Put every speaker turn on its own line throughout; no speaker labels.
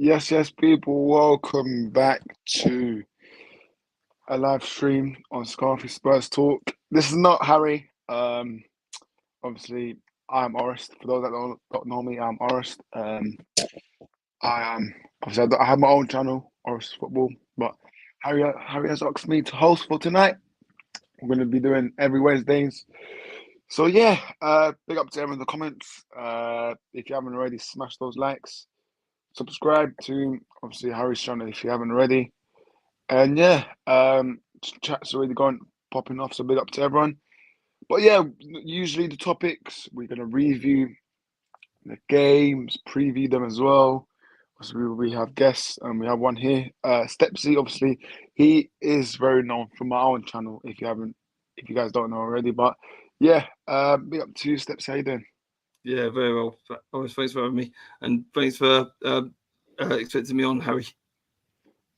Yes, people, welcome back to a live stream on Scarfy Spurs Talk. This is not Harry. Obviously, I'm Orest. For those that don't know me, I'm Orest. I am obviously I have my own channel, Orest Football, but Harry has asked me to host for tonight. We're going to be doing every Wednesdays. So yeah, big up to everyone in the comments. If you haven't already, smash those likes. Subscribe to obviously Harry's channel if you haven't already. And yeah, chat's already gone popping off, so big up to everyone. But yeah, usually the topics we're gonna review the games, preview them as well. So we have guests, and we have one here. Stepsy, obviously, he is very known from my own channel. If you guys don't know already, but yeah, big up to you, Stepsy. How you doing?
Yeah, very well. Always thanks for having me, and thanks for expecting me on, Harry.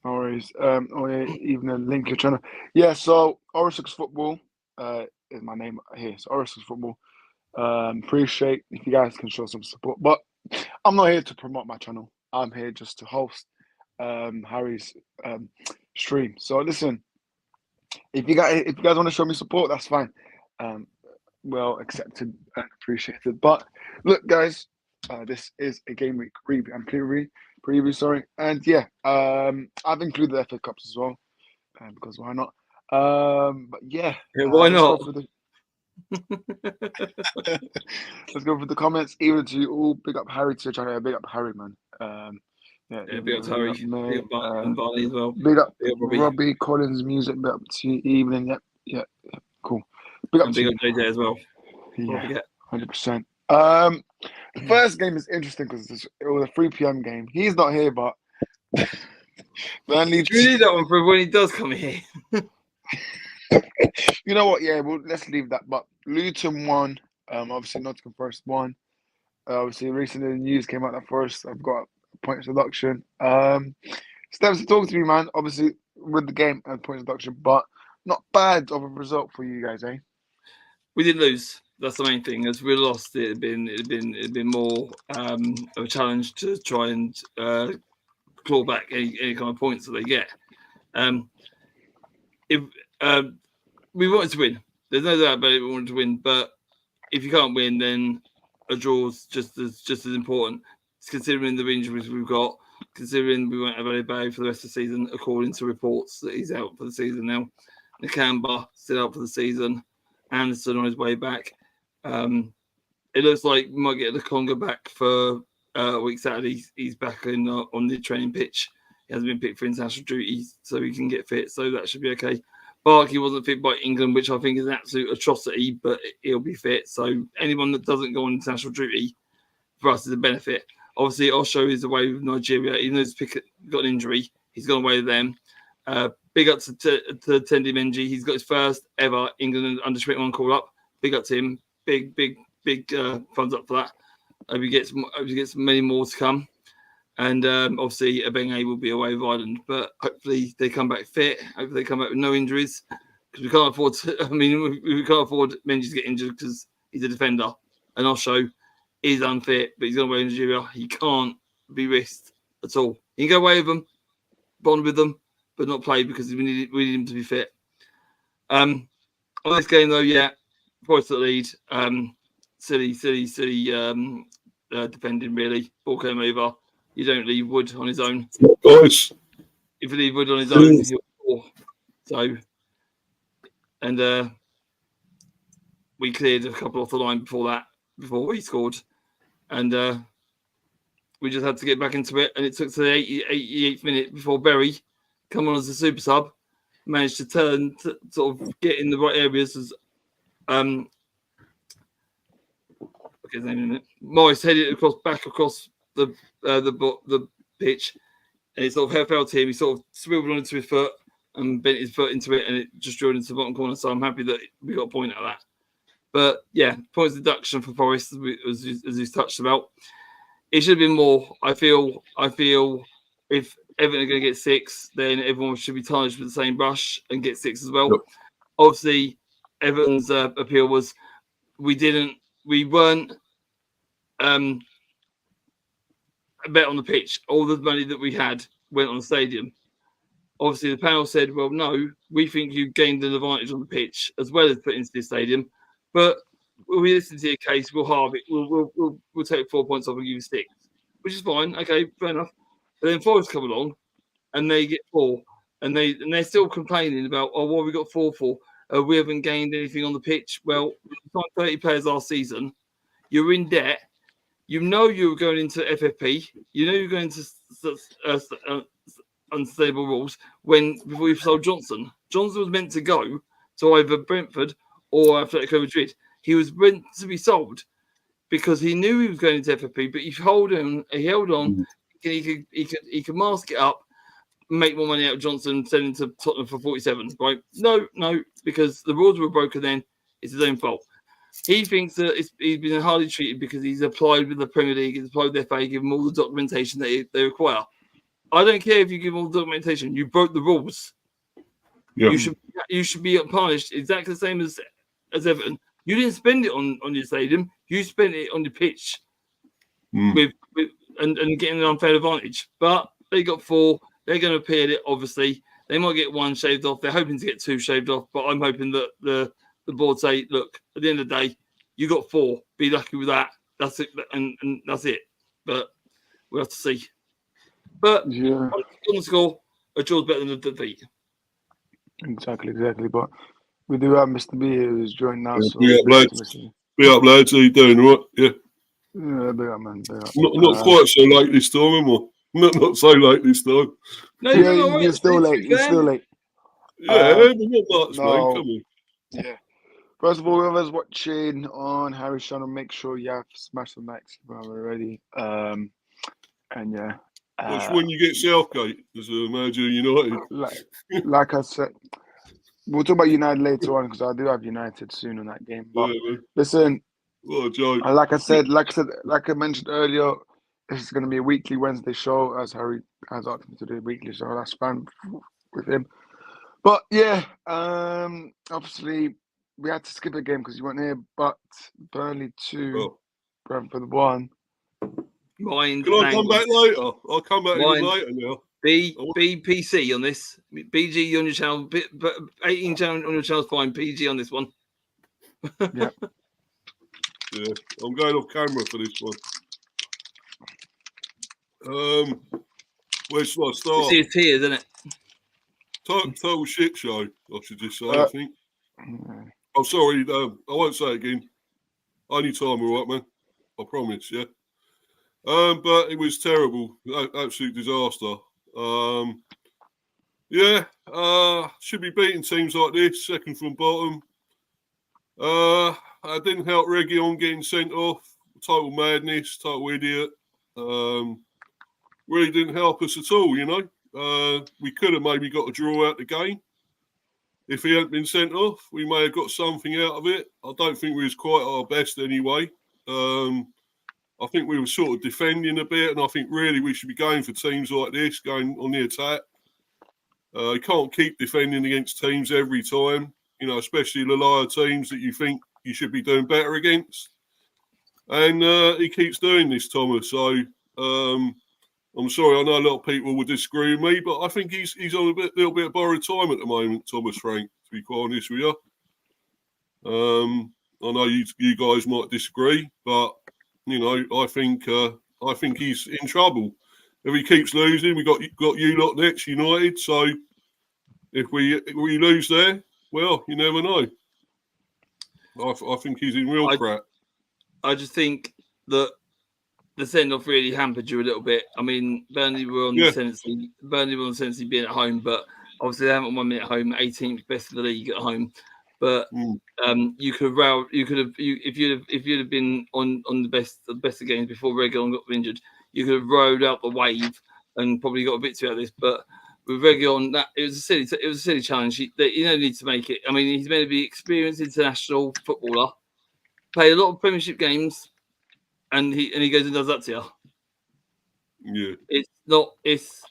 No worries. Yeah, evening, link your channel. Yeah, so Orest Football is my name here. So Orest Football. Appreciate if you guys can show some support. But I'm not here to promote my channel. I'm here just to host Harry's stream. So listen, if you guys want to show me support, that's fine. Well accepted and appreciated. But look, guys, this is a game week review and preview, sorry. And yeah, I've included the FA Cups as well, because why not? But yeah,
Why not?
Let's go for the comments. Even to you all, big up Harry to your channel. Big up Harry, man.
Yeah, big up to Harry. Big up Barney as well.
Big up Robbie Collins Music. Big up to you, Evening. Yep, cool. Big up
and
to
big
you.
up JJ as well.
Yeah, 100%. The first game is interesting because it was a 3 p.m. game. He's not here, but
man needs. You need that one for when he does come here.
You know what? Yeah, well, let's leave that. But Luton won. Obviously Nottingham Forest won. Obviously, recently the news came out that Forest have got a point deduction. Steps, talk to me, man. Obviously, with the game and point deduction, but not bad of a result for you guys, eh?
We didn't lose. That's the main thing. As we lost, it'd been more of a challenge to try and claw back any kind of points that they get. If we wanted to win, there's no doubt about it. We wanted to win, but if you can't win, then a draw's just as important. Considering the injuries we've got, considering we won't have Barry for the rest of the season, according to reports that he's out for the season now. Nakamba still out for the season. Anderson on his way back. It looks like we might get the Congo back for a week Saturday. He's back on the training pitch. He hasn't been picked for international duty, so he can get fit. So that should be okay. Barkley wasn't fit by England, which I think is an absolute atrocity, but he'll be fit. So anyone that doesn't go on international duty, for us, is a benefit. Obviously, Osho is away with Nigeria. Even though he's got an injury, he's gone away with them. Big up to Tendi Menji. He's got his first ever England under 21 call up. Big up to him. Big thumbs up for that. Hope he gets many more to come. And obviously, Abenge will be away with Ireland, but hopefully they come back fit. Hopefully they come back with no injuries, because we can't afford to. We can't afford Menji to get injured because he's a defender, and Osho is unfit, but he's gone away in Nigeria. He can't be risked at all. He can go away with them, bond with them, but not play because we need him to be fit. On this game though, yeah, Forest at lead. Silly defending really. Ball came over. You don't leave Wood on his own. If you leave Wood on his own, he'll score. So, and we cleared a couple off the line before we scored. And we just had to get back into it. And it took to the 88th minute before Berry come on as a super sub, managed to turn to sort of get in the right areas as his name in a minute. Morris headed back across the pitch, and it sort of fell to him. He sort of swiveled onto his foot and bent his foot into it, and it just drilled into the bottom corner. So I'm happy that we got a point out of that. But yeah, points deduction for Forest, as he's touched about. It should have been more. I feel if Everton are going to get 6, then everyone should be tarnished with the same brush and get 6 as well. Yep. Obviously, Everton's appeal was we weren't bet on the pitch. All the money that we had went on the stadium. Obviously, the panel said, well, no, we think you gained an advantage on the pitch as well as put into the stadium. But when we listen to your case, we'll halve it. We'll take 4 points off and give you 6, which is fine. Okay, fair enough. But then Forest come along and they get 4. And they're still complaining about, oh, what have we got 4 for? We haven't gained anything on the pitch. Well, you signed 30 players last season. You're in debt. You know you were going into FFP. You know you're going to unstable rules before you sold Johnson. Johnson was meant to go to either Brentford or Atletico Madrid. He was meant to be sold because he knew he was going into FFP, but he held on. He could mask it up, make more money out of Johnson, send him to Tottenham for 47. Right? No, because the rules were broken. Then it's his own fault. He thinks that he's been hardly treated because he's applied with the Premier League, he's applied with the FA, give him all the documentation that they require. I don't care if you give all the documentation. You broke the rules. Yeah. You should be punished exactly the same as Everton. You didn't spend it on your stadium. You spent it on the pitch with getting an unfair advantage. But they got 4. They're going to appeal it, obviously. They might get 1 shaved off. They're hoping to get 2 shaved off. But I'm hoping that the board say, look, at the end of the day, you got 4. Be lucky with that. That's it. And that's it. But we'll have to see. But on the score, a draw's better than a defeat.
Exactly. But we do have Mr. B who's joined now. So
Be up, lads. How you doing? Right? Yeah.
Yeah, big up, man.
Not quite so late this time, am I? Not so late this time.
No,
you're still late. You're still late.
Yeah, but not much, mate. Come on.
Yeah. First of all, whoever's watching on Harry's channel, make sure you have smashed the likes if you haven't already. And yeah.
That's when you get Southgate as a manager of United.
Like I said, we'll talk about United later on because I do have United soon in that game. But listen,
what a joke.
Like I mentioned earlier, this is going to be a weekly Wednesday show, as Harry has asked me to do a weekly show. That's fine with him. But yeah, obviously we had to skip a game because you weren't here. But Burnley 2, Brentford 1.
Can I come back later? I'll come back even later now.
BPC on this. BG on your channel. 18 channel on your channel is fine. PG on this one.
Yeah.
Yeah, I'm going off camera for this one. Where should I start?
You see his tears, isn't it?
Total shit show, I should just say, I think. I'm sorry, I won't say it again. Only time, all right, man. I promise, yeah. But it was terrible. Absolute disaster. Should be beating teams like this, second from bottom. I didn't help Reguilon getting sent off. Total madness, total idiot. Really didn't help us at all, you know. We could have maybe got a draw out the game. If he hadn't been sent off, we may have got something out of it. I don't think we was quite our best anyway. I think we were sort of defending a bit, and I think really we should be going for teams like this, going on the attack. You can't keep defending against teams every time, you know, especially the lower teams that you think you should be doing better against. And he keeps doing this, Thomas. So I'm sorry, I know a lot of people would disagree with me, but I think he's on a little bit of borrowed time at the moment, Thomas Frank, to be quite honest with you. I know you guys might disagree, but you know, I think he's in trouble. If he keeps losing, we got you lot next, United. So if we lose there, well, you never know. I think he's in real crap.
I just think that the send-off really hampered you a little bit. I mean, Burnley were on the tendency being at home, but obviously they haven't won at home. 18th best of the league at home. But you could have if you'd have been on the best of games before Reguilon got injured, you could have rode out the wave and probably got a bit out of this. But with Reguilon, it was a silly challenge. You don't need to make it. I mean, he's meant to be experienced international footballer, played a lot of Premiership games, and he goes and does that to you.
Yeah,
it's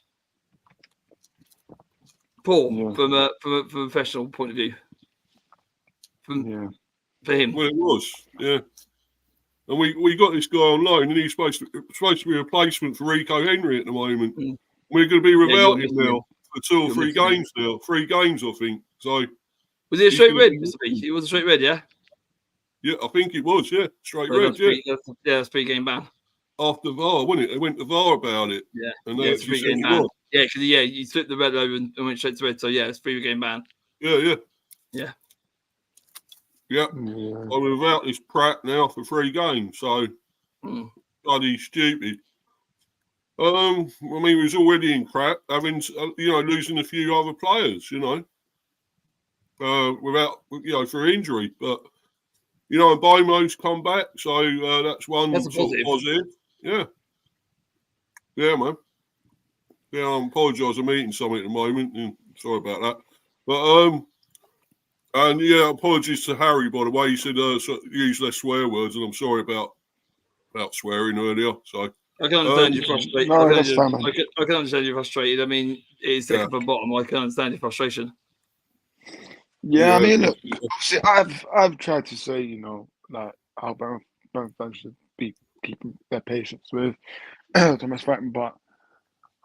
poor from a professional point of view. For him.
Well, it was, yeah. And we got this guy on loan, and he's supposed to be a replacement for Rico Henry at the moment.
Mm.
We're going to be without him now for 2 or 3 games now. 3 games, I think. So
was it a straight red, Mr. B? It was a straight red, yeah?
Yeah, I think it was, yeah. Straight red,
yeah. That's 3-game ban.
After VAR, wasn't it? They went to VAR about it.
Yeah.
And
it's 3-game ban. Yeah, because you flipped the red over and went straight to red. So, yeah, it's 3-game ban.
Yeah.
Yeah.
I'm without this Pratt now for 3 games, so bloody stupid. I mean, he was already in crap, having losing a few other players, without for injury. But and Bomo's come back, so that's one positive. Yeah, man. Yeah, I apologise. I'm eating something at the moment. And sorry about that. But and yeah, apologies to Harry, by the way. He said use less swear words, and I'm sorry about swearing earlier. So
I can understand you're frustrated.
No, that's fine, man.
I can understand you're frustrated. I mean, it's second from bottom. I can understand your frustration.
Yeah, I mean, look, obviously, I've tried to say, like how Brentford fans should be keeping their patience with Thomas Franklin, but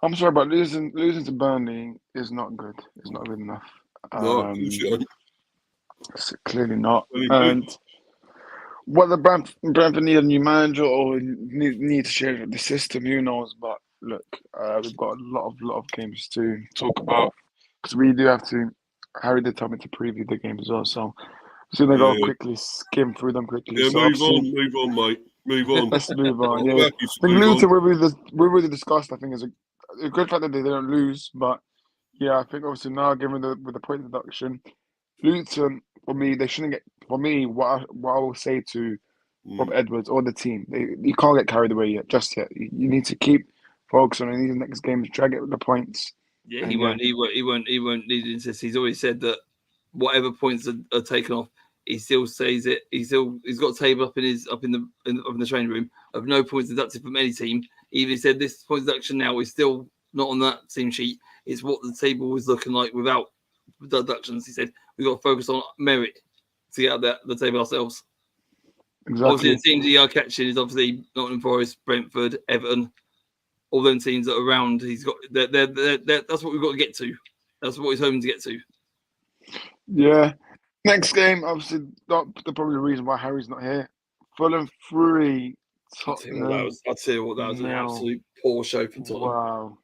I'm sorry, but losing to Burnley is not good. It's not good enough.
No,
it's clearly not. And whether Brentford need a new manager or need to change the system, who knows? But look, we've got a lot of games to talk about because we do have to. Harry did tell me to preview the games as well, so I'm going to go quickly, skim through them quickly.
Yeah,
so
move on, mate. Move on.
Let's move on. Yeah, I think Luton we really discussed. I think is a good fact that they didn't lose, but yeah, I think obviously now given with the point deduction, Luton for me they shouldn't get. For me, what I will say to Rob Edwards or the team, you can't get carried away just yet. You need to keep focusing on these next games, try to get the points.
Yeah, he won't need to insist. He's always said that whatever points are taken off, he still says it. He's got a table up in the training room of no points deducted from any team. He even said this point deduction now is still not on that team sheet. It's what the table was looking like without deductions. He said we've got to focus on merit to get out the table ourselves.
Exactly.
Obviously, the teams he are catching is obviously Nottingham Forest, Brentford, Everton. All them teams that are around, he's got. That's what we've got to get to. That's what he's hoping to get to.
Yeah. Next game, obviously, the probably the reason why Harry's not here. Fulham 3.
I'll tell you what that was an absolute poor show for Tottenham.
Wow.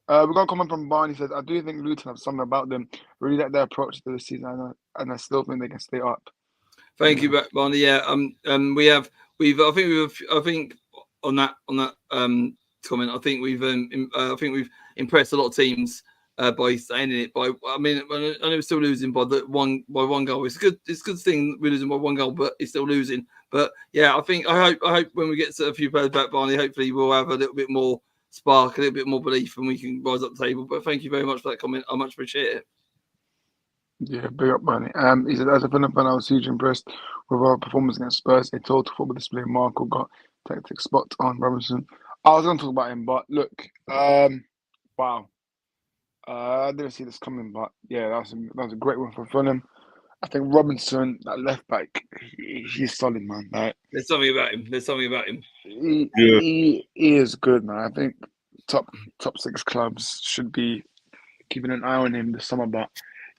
We got a comment from Barney. Says, I do think Luton have something about them. Really like their approach to the season, and I still think they can stay up.
Thank you, Barney. Yeah. I think on that comment, I think we've impressed a lot of teams by staying in it. I know we're still losing by one goal. It's good. It's a good thing we're losing by 1 goal, but it's still losing. But yeah, I hope when we get to a few players back, Barney, hopefully we'll have a little bit more spark, a little bit more belief, and we can rise up the table. But thank you very much for that comment. I much appreciate it.
Yeah, big up, Barney. He said, as a Fulham fan, I was hugely impressed with our performance against Spurs. A total football display. Marco got tactic spot on Robinson. I was going to talk about him, but look, wow. I didn't see this coming, but yeah, that was a great one for Fulham. I think Robinson, that left back, he's solid, man. Like,
There's something about him.
He is good, man. I think top 6 clubs should be keeping an eye on him this summer. But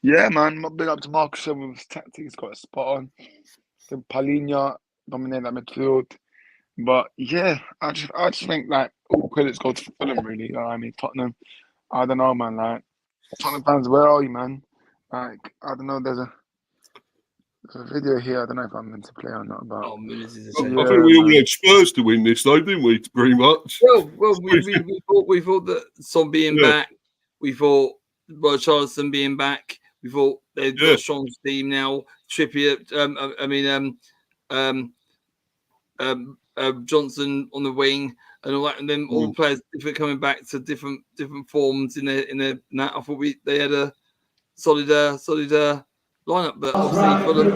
yeah, man, big up to Marcus with his tactics, got a spot on. I think Palhinha dominated that midfield. But yeah, I just think like all credits go to Fulham, really. You know what I mean, Tottenham, I don't know, man. Like Tottenham fans, where are you, man? Like I don't know. There's a video here. I don't know if I'm meant to play or not. But
I think we all had Spurs to win this, though, didn't we? Pretty much.
Well, we thought that Son being back. We thought Charleston being back. We thought they've got a strong team now. Trippier. Johnson on the wing and all that, and then all players coming back to different forms in their. I thought they had a solid lineup, but obviously Fulham.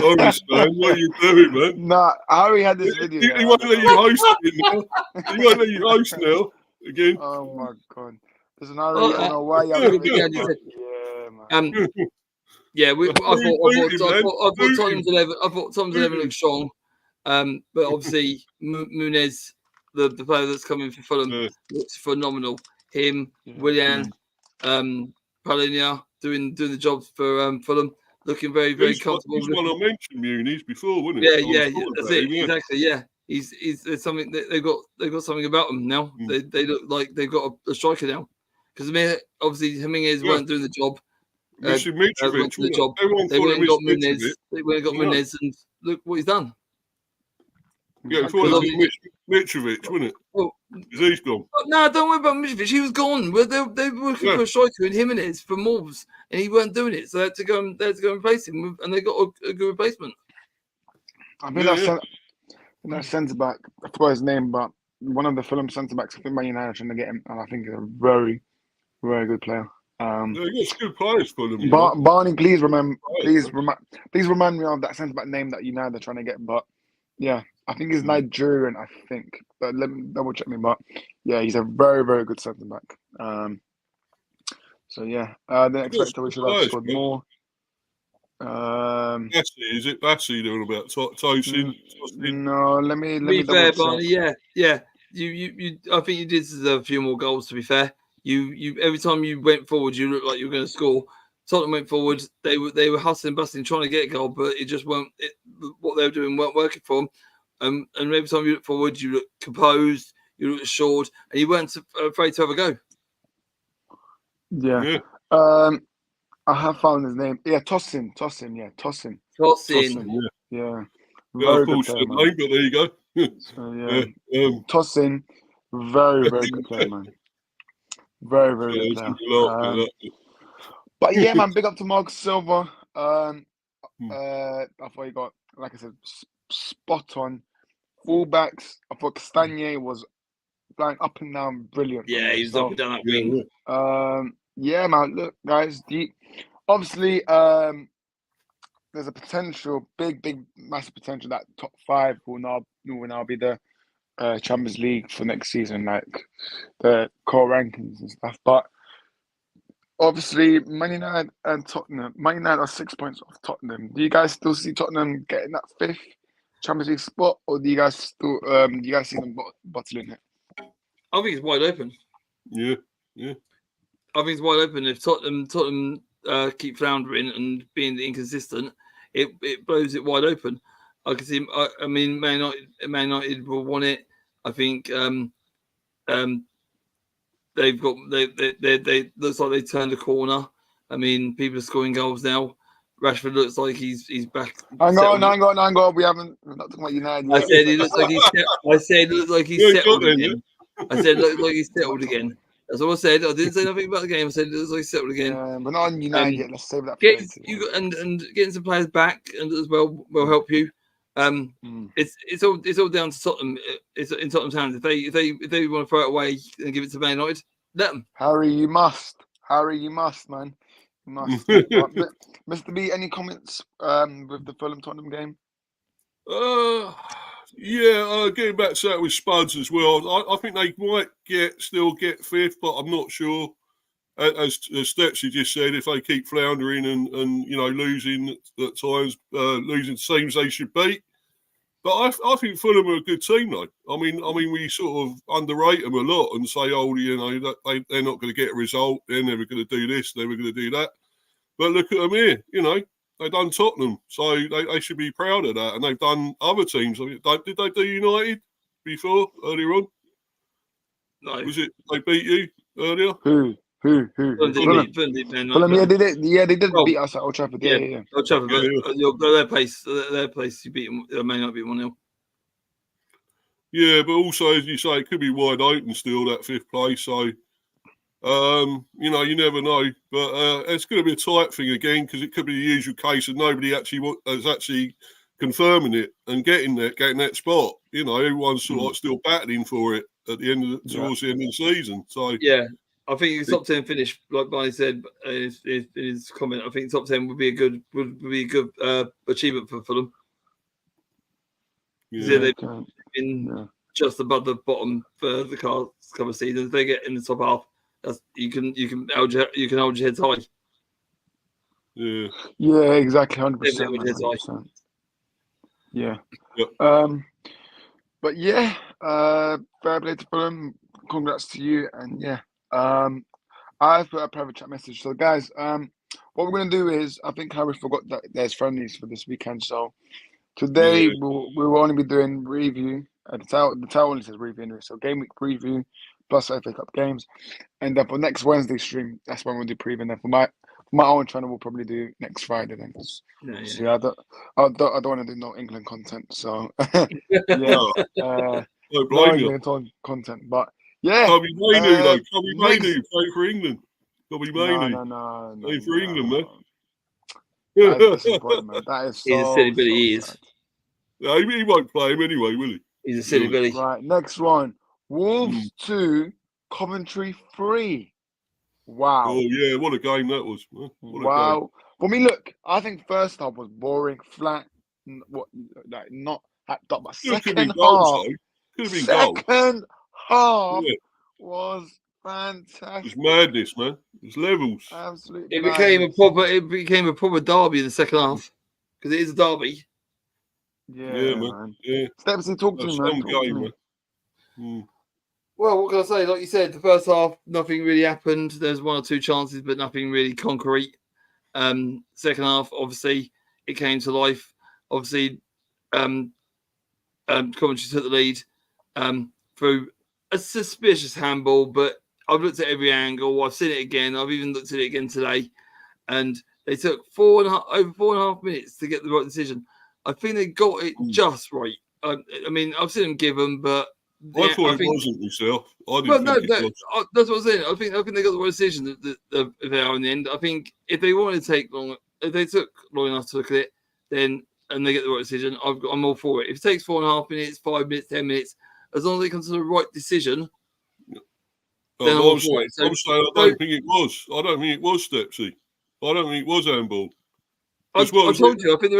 Orest, man, what are you doing, man?
Nah, Harry had this video.
He won't let you host it now. He won't let you host now. again.
Oh my God. Listen, I really don't know why you have to
yeah,
but yeah, man.
Yeah, I thought Tottenham's 11. I thought Tottenham's 11 looked strong, but obviously Muniz, the player that's coming for Fulham, looks phenomenal. Him, Willian, Palinia doing the job for Fulham, looking very comfortable.
He's one I mentioned Muniz before, wasn't
Yeah,
it?
that's it. Exactly. Yeah, he's there's something that they've got something about them now. They look like they've got a striker now, because obviously Jimenez weren't doing the job.
Missing Mitrovic,
the job.
Everyone
They
thought
went and got
Mitrovic.
Muniz. They went and got Muniz, and look what he's done.
Yeah, before it was Mitrovic, wasn't it?
Well,
he's gone.
No, don't worry about Mitrovic. He was gone. They were looking for a striker in Jimenez for Morbs, and he weren't doing it. So they had to go and replace him, and they got a good replacement.
I mean, that centre back, I forgot his name, but one of the Fulham centre backs, I think Man United trying to get him, and I think he's a very, very good player.
He's good players for them.
Barney, please remind me of that centre back name that United are trying to get. But yeah, I think he's Nigerian. I think, but let me double check me. But yeah, he's a very, very good centre back. So yeah, the expected we should have scored more.
Is it Bassey doing about Tosin?
No, let me
be fair, Barney.
check.
Yeah. You. I think you did deserve a few more goals. To be fair, you every time you went forward, you looked like you were going to score. Tottenham went forward. They were hustling, busting, trying to get a goal, but it just weren't. What they were doing weren't working for them. And every time you look forward, you look composed, you look assured, and you weren't afraid to have a go.
Yeah. I have found his name. Yeah, Tosin. Yeah, Tosin. Yeah. Very good player, man.
Name, but there you go.
So, yeah. Tosin, very, very good player, man. Very, very good player. But yeah, man, big up to Mark Silva. I thought he got, like I said, spot on. Fullbacks, I thought Castagne was flying up and down, brilliant.
Yeah, he was up and down that wing.
Yeah, man. Look, guys. Obviously, there's a potential, big, massive potential that top 5 will now be the Champions League for next season, like the core rankings and stuff. But obviously, Man United and Tottenham. Man United are 6 points off Tottenham. Do you guys still see Tottenham getting that 5th Champions League spot, or do you guys still see them bottling it?
I think it's wide open.
Yeah.
I think it's wide open. If Tottenham keep floundering and being inconsistent, it blows it wide open. I can see. I mean, Man United will want it. I think they've got they looks like they turned a corner. I mean, people are scoring goals now. Rashford looks like he's back.
Hang on. We're not talking about United yet.
I said he looks like he's. I said it looks like he's settled again. I said look like he's settled again. That's all I said. I didn't say nothing about the game. I said it looks like he's settled again.
But not on United yet. Let's save that.
And getting some players back and as well will help you. It's all down to Tottenham. It's in Tottenham's hands. If they want to throw it away and give it to Man United, let them.
Harry, you must, man. You must. Mr. B, any comments with the Fulham Tottenham game?
Getting back to that with Spuds as well. I think they might still get 5th, but I'm not sure. As Stepsy just said, if they keep floundering and losing at times, losing teams they should beat. But I think Fulham are a good team, though. I mean, we sort of underrate them a lot and say, that they're not going to get a result. They're never going to do this. They're never going to do that. But look at them here. They've done Tottenham, so they should be proud of that. And they've done other teams. I mean, did they do United before, earlier on?
No.
Was it they beat you earlier?
Who?
Fulham.
Yeah, they did beat us at Old Trafford. Yeah.
Old Trafford, their place, you beat them. They may not be 1-0.
Yeah, but also, as you say, it could be wide open still, that 5th place. So, you never know. But it's going to be a tight thing again because it could be the usual case of nobody is actually confirming it and getting that spot. Everyone's sort of still battling for it at the end towards the end of the season. So
yeah, I think the top 10 finish, like Barney said in his comment. I think top 10 would be a good achievement for Fulham. Yeah, they've been just above the bottom for the cards cover season. If they get in the top half, you can hold your heads high.
Yeah, exactly, 100%.
Definitely hold your heads high.
100%. Yeah.
Yeah.
But yeah, fair play to Fulham. Congrats to you. And yeah, I've put a private chat message. So guys, what we're gonna do is, I think Harry forgot that there's friendlies for this weekend. So today
Yeah.
we'll only be doing review. The towel only says review anyway. So game week preview plus FA Cup games, and then for next Wednesday stream, that's when we'll do preview. And then for my own channel, we'll probably do next Friday. Then, see, I don't want to do no England content. So yeah,
No
England content, but yeah,
Kobe Mainu though. Kobe
next-
Mainu playing for England. Kobe Mainu
no,
playing for England, man.
That's disappointing, man. That is
He's a
so
silly Billy. He is.
sad.
No, he won't play him anyway, will he?
He's a silly Billy.
Right, next one. Wolves 2, Coventry 3. Wow.
Oh yeah, what a game that was. What a game.
Wow. For me, look, I think first half was boring, flat, not hacked up, but
Could have
second
been
half.
goals, though. Could have been goals.
Second half
Yeah.
was fantastic.
It's madness, man. It's levels.
Absolute
It
madness.
became a proper derby in the second half because it is a derby.
Yeah,
man.
man.
Yeah.
Stepsy, talk to me, man.
Some
Talk to
game,
me.
man.
Well, what can I say? Like you said, the first half, nothing really happened. There's one or two chances, but nothing really concrete. Second half, obviously, it came to life. Obviously, Coventry took the lead through a suspicious handball, but I've looked at every angle. I've seen it again. I've even looked at it again today. And they took over 4.5 minutes to get the right decision. I think they got it just right. I mean, I've seen them give them, but
I thought it wasn't myself. I didn't think it was.
That's what I'm saying. I think they got the right decision that they are in the end. I think if they wanted to take long, if they took long enough to look at it, then and they get the right decision, I'm all for it. If it takes 4.5 minutes, 5 minutes, 10 minutes, as long as they come to the right decision, then I'm all for it.
I'm saying I don't think it was. I don't think it was Stepsy. I don't think it was handball.
I told you. I think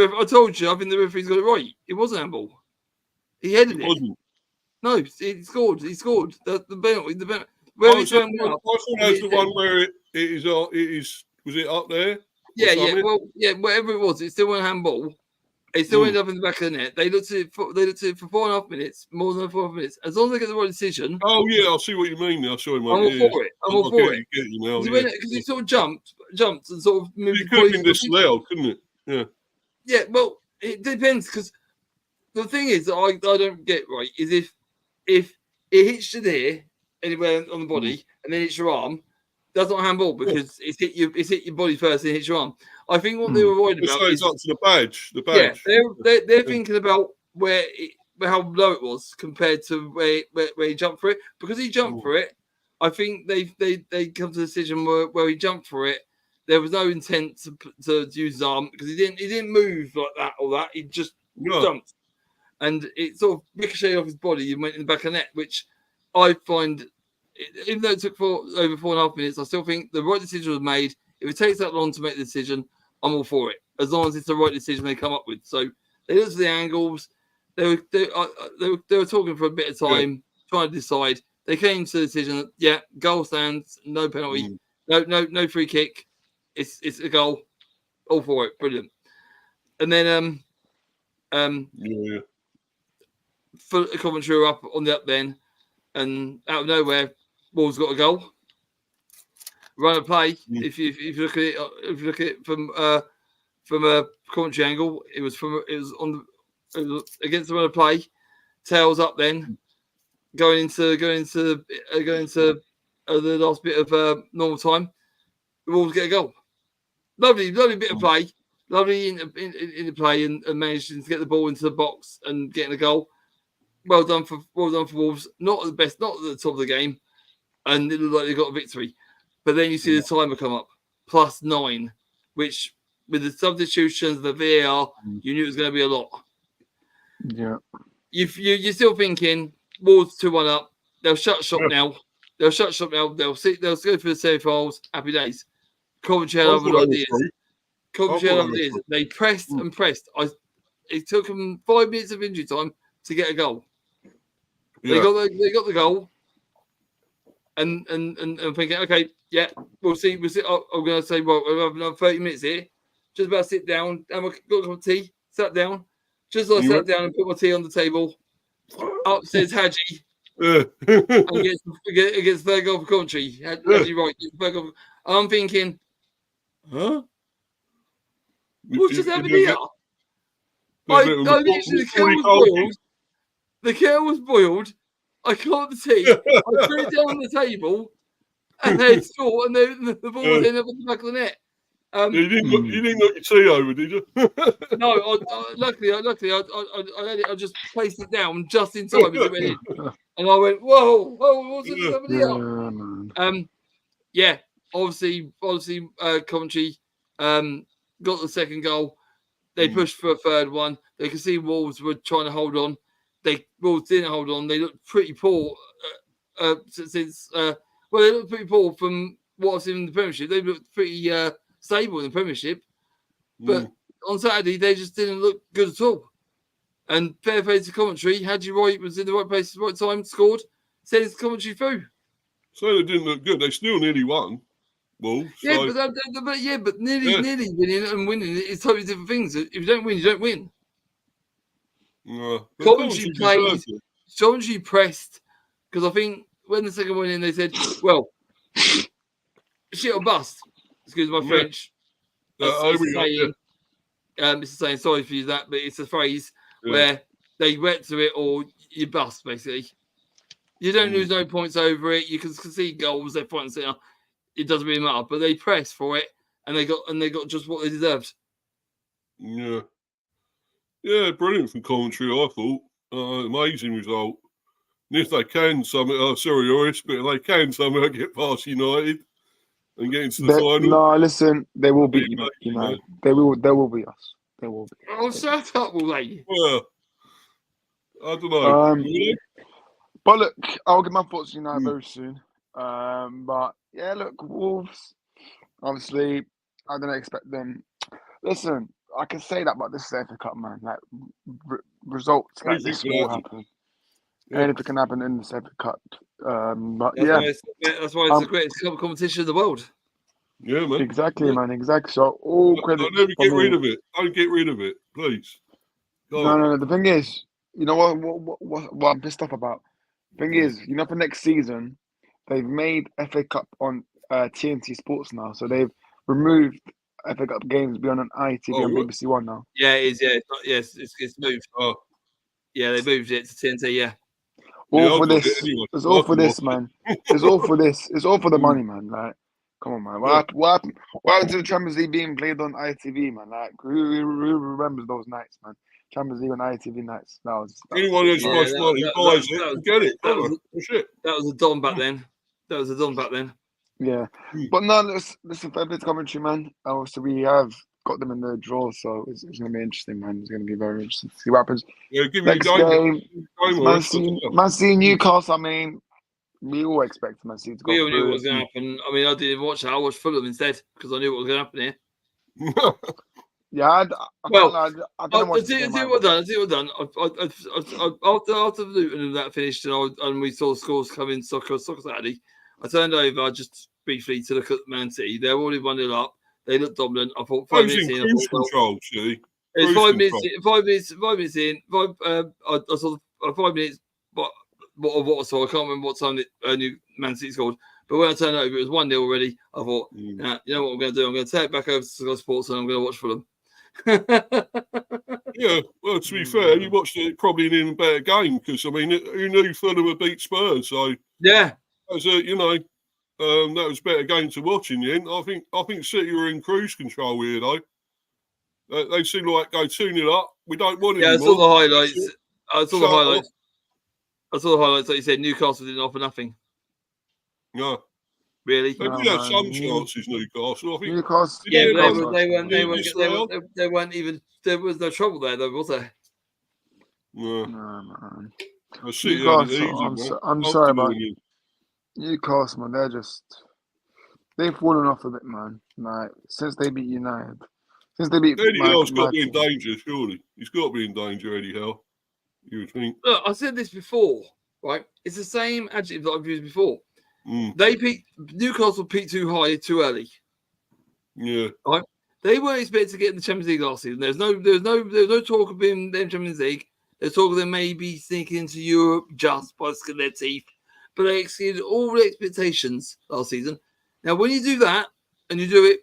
the referee's got it right. It was a handball. He headed it.
Wasn't.
No, he scored. The penalty. The penalty.
I thought that was the one where it is. Was it up there?
Yeah. Well, yeah. Whatever it was, it still went handball. It still ended up in the back of the net. They looked at it for 4.5 minutes, more than 4.5 minutes. As long as they get the right decision.
Oh yeah, I see what you mean now. Sorry, mate.
I'm all for it. Because he sort of jumped and sort of moved.
It could have been disallowed, couldn't it? Yeah.
Yeah. Well, it depends because the thing is that I don't get right is if it hits you there anywhere on the body and then hits your arm, that's not handball because it's hit your body first and hits your arm. I think what they were worried about is
up to the badge.
Yeah, they're thinking about how low it was compared to where he jumped for it. Because he jumped for it, I think they come to the decision where he jumped for it. There was no intent to use his arm because he didn't move like that or that. He just jumped, and it sort of ricocheted off his body and went in the back of the net, which I find, even though it took over 4.5 minutes, I still think the right decision was made. If it takes that long to make the decision, I'm all for it, as long as it's the right decision they come up with. So they looked at the angles. They were talking for a bit of time, trying to decide. They came to the decision that, yeah, goal stands, no penalty, no free kick. It's a goal. All for it. Brilliant. And then for Coventry were up on the up then, and out of nowhere, Wolves got a goal. Run of play. If you look at it from a Coventry angle, it was against the run of play. Tails up then, going into the last bit of normal time. The Wolves get a goal. Lovely bit of play. Lovely in the play and managing to get the ball into the box and getting a goal. Well done for Wolves. Not at the best, not at the top of the game, and it looked like they got a victory. But then you see the timer come up, +9, which with the substitutions, the VAR, you knew it was going to be a lot.
Yeah.
You're still thinking Wolves 2-1 up. They'll shut shop now. They'll go for the semi-finals. Happy days. Coventry had other ideas. They pressed and pressed. It took them 5 minutes of injury time to get a goal. They got the goal, and thinking, okay, yeah, we'll see. I'm going to say, well, we'll have another 30 minutes here. Just about to sit down, got a cup of tea, sat down. Just as I sat down and put my tea on the table, up says Hadji. Against third goal for Coventry. Hadji right. I'm thinking, huh? What's just happened here? The kettle was boiled. I caught the tea. I threw it down on the table, and they scored, and the ball was in up the back of the net.
You didn't got your tea over, did you?
No, luckily, I just placed it down just in time as it went in, and I went, "Whoa, what's this happening here?" Yeah, obviously, Coventry got the second goal. They pushed for a third one. They could see Wolves were trying to hold on. Wolves didn't hold on. They looked pretty poor since. They looked pretty poor from what I've seen in the Premiership. They looked pretty stable in the Premiership, but on Saturday they just didn't look good at all. And fair play to Coventry. Hadji Wright was in the right place at the right time, scored, sends Coventry through.
So they didn't look good. They still nearly won. Wolves.
Yeah, so. but nearly winning and winning is totally different things. If you don't win, you don't win. Coventry played. Coventry pressed, because I think when the second went in, they said, "Well, shit or bust." Excuse my French. It's a saying. Sorry for you that, but it's a phrase where they went to it or you bust. Basically, you don't lose no points over it. You can concede goals. They're front and center. It doesn't really matter, but they pressed for it, and they got just what they deserved.
Yeah, brilliant from Coventry. I thought amazing result. And if they can Orest, but if they can somehow get past United and get into the final.
No, listen, they will beat United. They will beat us. They will beat us.
Oh, shut up, will they?
Well, I don't know.
But look, I'll get my thoughts on United very soon. But yeah, look, Wolves. Obviously, I don't expect them. Listen, I can say that, but this is the FA Cup, man. Like results like this will happen. Yeah. Anything can happen in the FA Cup. But
that's why it's the greatest competition in the world.
Yeah, man.
Exactly, man. Exactly. So all credit.
Don't ever get rid of it. Don't get rid of it, please.
No. The thing is, you know what I'm pissed off about. The thing is, for next season, they've made FA Cup on TNT Sports now, so they've removed FA Cup games beyond an ITV and BBC One now.
Yeah, it is. Yeah, it's moved. Oh, yeah, they moved it to TNT. Yeah.
All for this. It's all for this, man. It's all for this. It's all for the money, man. Like, come on, man. What happened to the Champions League being played on ITV, man? Like, who remembers those nights, man? Champions League on ITV nights.
Anyone who's much money buys it. Get it.
That was a Don back then.
Yeah, but no, listen, fair play to Coventry, man. Also, we have got them in the draw, so it's going to be interesting, man. It's going to be very interesting to see what happens.
Yeah, give
me next game. Man City, Newcastle. I mean, we all expect Man City to go.
We all knew what was going to happen. I mean, I didn't watch it. I watched Fulham instead because I knew what was going to happen here.
Yeah, I don't watch the
see what done. After Luton and that finished, and we saw scores come in soccer Saturday, I turned over just briefly to look at Man City. They're already 1-0 up. They look dominant. I thought 5 minutes in.
Control, see?
It's 5 minutes. 5 minutes in. I saw 5 minutes. But what I saw, I can't remember what time Man City scored. But when I turned over, it was 1-0 already. I thought, you know what I'm going to do? I'm going to take it back over to Sky Sports and I'm going to watch Fulham.
Yeah, well, to be fair, you watched it probably in an even better game because I mean, who knew Fulham would beat Spurs? So
yeah,
that was that was a better game to watch in the end. I think City were in cruise control here though. They seem like go 2-0 up. We don't want it anymore.
I saw the highlights. I saw the highlights that you said Newcastle didn't offer nothing.
No.
Really?
They did have some chances, Newcastle. I think.
Newcastle.
Yeah, they weren't even. There was no trouble there, though, was there?
No,
man.
Newcastle.
I'm sorry about Newcastle, man. They've fallen off a bit, man. Like since they beat United, Eddie
Howe's got to be in danger. Surely he's got to be in danger, Eddie Howe. You would think.
Look, I said this before. right? It's the same adjective that I've used before.
Mm.
Newcastle peaked too high too early.
Yeah.
Right? They weren't expected to get in the Champions League last season. There's no talk of being in the Champions League. There's talk of them maybe sneaking into Europe just by the skin of their teeth. But they exceeded all the expectations last season. Now, when you do that and you do it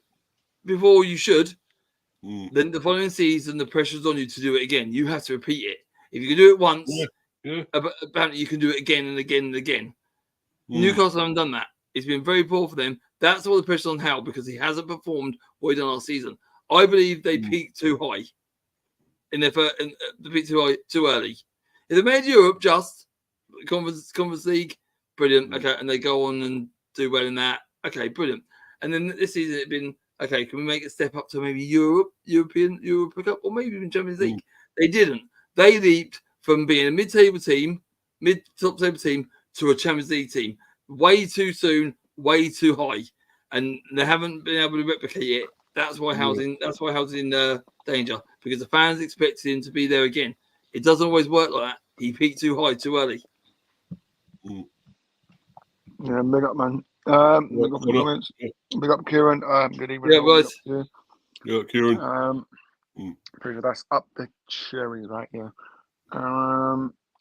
before you should, then the following season the pressure's on you to do it again. You have to repeat it. If you can do it once, apparently you can do it again and again and again. Newcastle haven't done that. It's been very poor for them. That's all the pressure on Hal because he hasn't performed what he done last season. I believe they peaked too high in their first, they peaked too early. If they made Europe just Conference League, brilliant. Okay, and they go on and do well in that. Okay, brilliant. And then this season it's been okay. Can we make a step up to maybe European Cup, or maybe even Champions League? They didn't. They leaped from being a mid-top table team to a Champions League team way too soon, way too high, and they haven't been able to replicate it. That's why Hal's in danger because the fans expected him to be there again. It doesn't always work like that. He peaked too high too early.
Yeah, big up, man. Big up comments. Big up, Kieran. Good evening.
Yeah, guys.
Yeah, Kieran.
Pretty sure that's up the cherry, right? Yeah.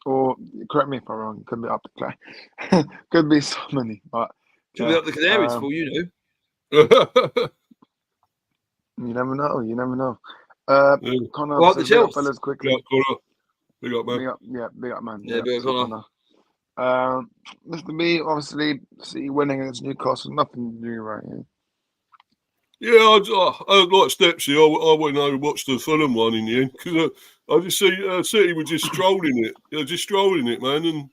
Or correct me if I'm wrong. Could be up the clay. Could be so many, but
could be up the Canaries for you
never know. You never know. Connor,
the shelves,
fellas, quickly.
Big up, man.
Big up, man.
Yeah, big up, Connor.
Mr. B, obviously, City winning against Newcastle, nothing new, right?
Yeah, I like Stepsy. I went over and watched the Fulham one in the end because I just see City were just strolling it. Just strolling it, man. And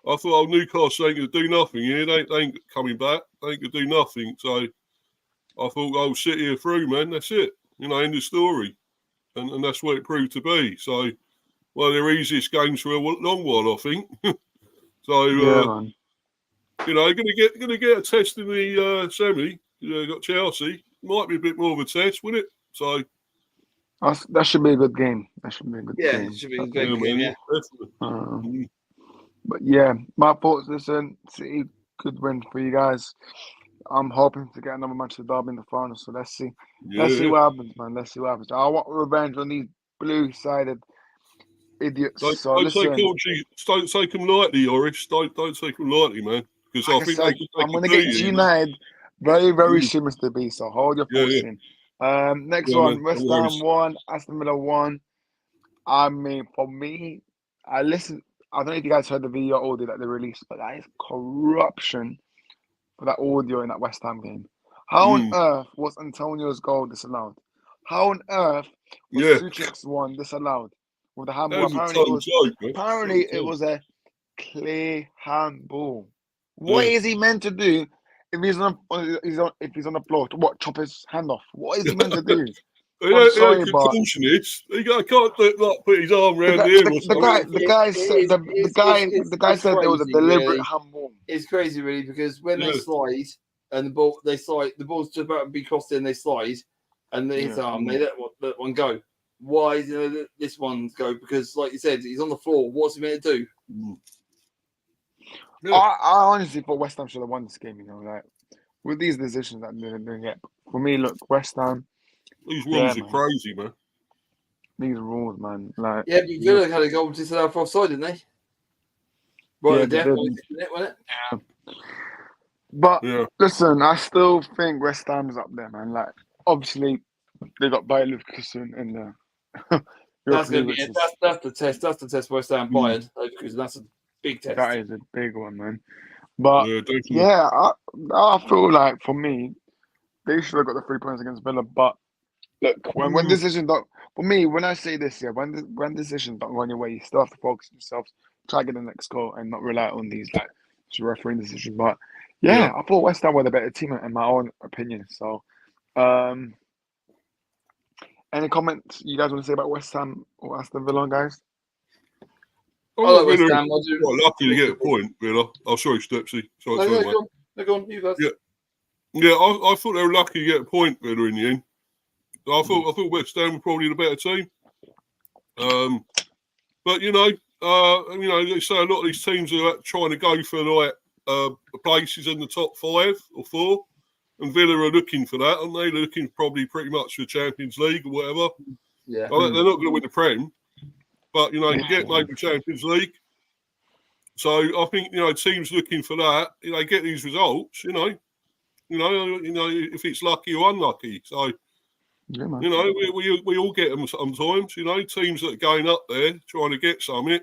I thought, Newcastle ain't going to do nothing here. They ain't coming back. They ain't going to do nothing. So I thought, City are through, man. That's it. End of story. And that's what it proved to be. So, one of their easiest games for a long while, I think. So,
man.
going to get a test in the semi. Got Chelsea. Might be a bit more of a test, wouldn't it? So
that should be a good game. That should be a good game.
Yeah, it should be a good game. Yeah.
But yeah, my thoughts. Listen, City could win for you guys. I'm hoping to get another Manchester derby in the final. So let's see. Let's see what happens, man. Let's see what happens. I want revenge on these blue-sided idiots.
Don't take them lightly, Orest. Don't take them lightly, man. Because I think
I'm going to get United very, very soon, Mr. B. So hold your thoughts in. Next one,
man.
West Ham 1, Aston Villa 1. I mean, for me, I don't know if you guys heard the video audio that they released, but that is corruption for that audio in that West Ham game. How on earth was Antonio's goal disallowed? How on earth was Suchek's one disallowed with the handball? Apparently, it was a clear handball. What is he meant to do if he's on the floor? To chop his hand off? What is he meant to do? I'm sorry, but
he can't put his arm around him.
The guy said it was a deliberate handball.
It's crazy, really, because when they slide and the ball's just about to be crossed in, they slide, and his arm, they let one go. Why is this one go? Because, like you said, he's on the floor. What's he meant to do?
Yeah. I honestly thought West Ham should have won this game. With these decisions that they're doing it. For me, look, West Ham.
These rules are crazy, man.
These rules, man.
But Villa had a goal disallowed for offside, didn't they? Right, wasn't it?
Yeah. But listen, I still think West Ham's up there, man. Obviously, they got Bayer Leverkusen in there.
That's the test. That's the test. West Ham Bayern, because that's a big test.
That is a big one, man. But I feel like for me, they should have got the 3 points against Villa. But look, when decisions don't, for me, when I say this, when decisions don't go on your way, you still have to focus on yourselves, try to get the next goal, and not rely on these refereeing decisions. But I thought West Ham were the better team in my own opinion. So, any comments you guys want to say about West Ham or Aston Villa, guys?
Lucky to get a point, Villa. Oh, sorry, Stepsy. Sorry,
go on, you guys.
Yeah, I thought they were lucky to get a point, Villa, in the end. I thought West Ham were probably the better team. But you know, they say a lot of these teams are trying to go for like places in the top 5 or 4, and Villa are looking for that, aren't they? They're looking probably pretty much for the Champions League or whatever.
Yeah,
They're not going to win the Prem, but you know, you get maybe Champions League. So I think, you know, teams looking for that, you know, get these results, you know, if it's lucky or unlucky. So,
Yeah, man.
you know, we all get them sometimes, you know, teams that are going up there trying to get something.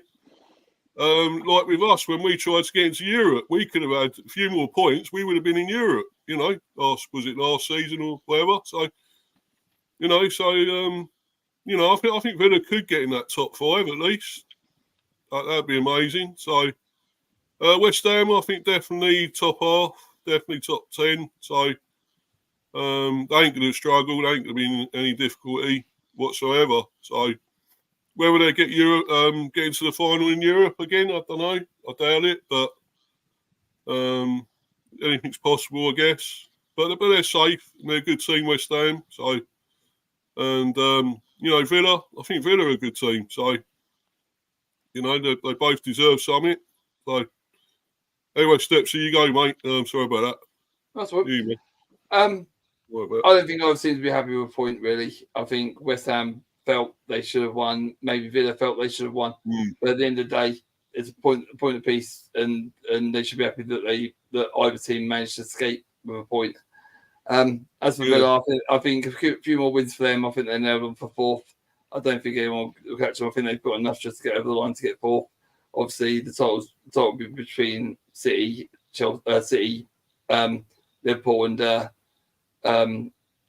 Like with us, when we tried to get into Europe, we could have had a few more points. We would have been in Europe, you know, last season or whatever. So, you know, you know, I think Villa could get in that top 5 at least. That'd be amazing. So, West Ham, I think definitely top half, definitely top 10. So, they ain't going to struggle. They ain't going to be in any difficulty whatsoever. So, whether they get Europe, get into the final in Europe again, I don't know. I doubt it, but anything's possible, I guess. But they're safe. And they're a good team, West Ham. So, and you know, Villa. I think Villa are a good team. So, you know, they both deserve something. So, anyway, Stepsy, you go, mate. Sorry about that.
that's what.
You,
I don't think I seem to be happy with a point, really. I think West Ham felt they should have won. Maybe Villa felt they should have won. But at the end of the day, it's a point of peace, and they should be happy that either team managed to escape with a point. As for Villa, I think a few more wins for them. I think they're nailed on for 4th. I don't think anyone will catch them. I think they've got enough just to get over the line to get 4th. Obviously, the title will be between City, Chelsea, Liverpool, and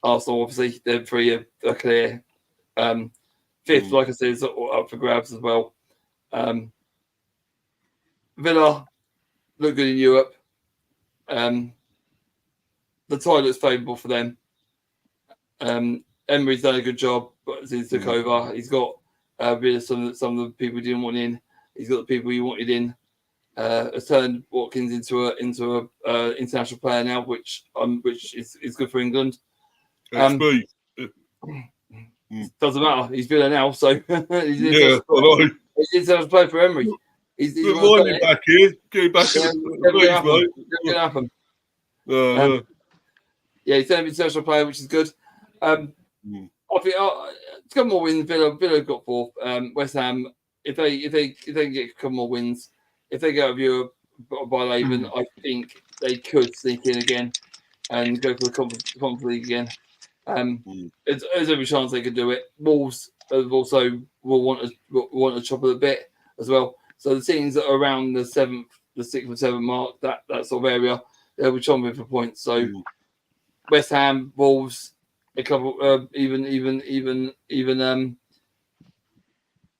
Arsenal. Obviously, they're 3 are clear. 5th, like I said, is up for grabs as well. Villa look good in Europe. The tie looks favourable for them. Emery's done a good job, but since he took over, he's got rid of some of the people he didn't want in. He's got the people he wanted in. Has turned Watkins into a international player now, which is good for England.
XB.
Doesn't matter. He's Villa now, so he's international player for Emery. He's
back here. Get back in the place, mate.
Never going to happen. Yeah, he's an international player, which is good. I think a couple more wins. Villa got 4th. West Ham, if they can get a couple more wins, if they go out of Europe by Laban, I think they could sneak in again and go for the Conference League again. There's every chance they could do it. Wolves also will want to chop it a bit as well. So the teams that are around the 6th or 7th mark, that sort of area, they'll be chomping for points. So West Ham, Wolves, a couple, even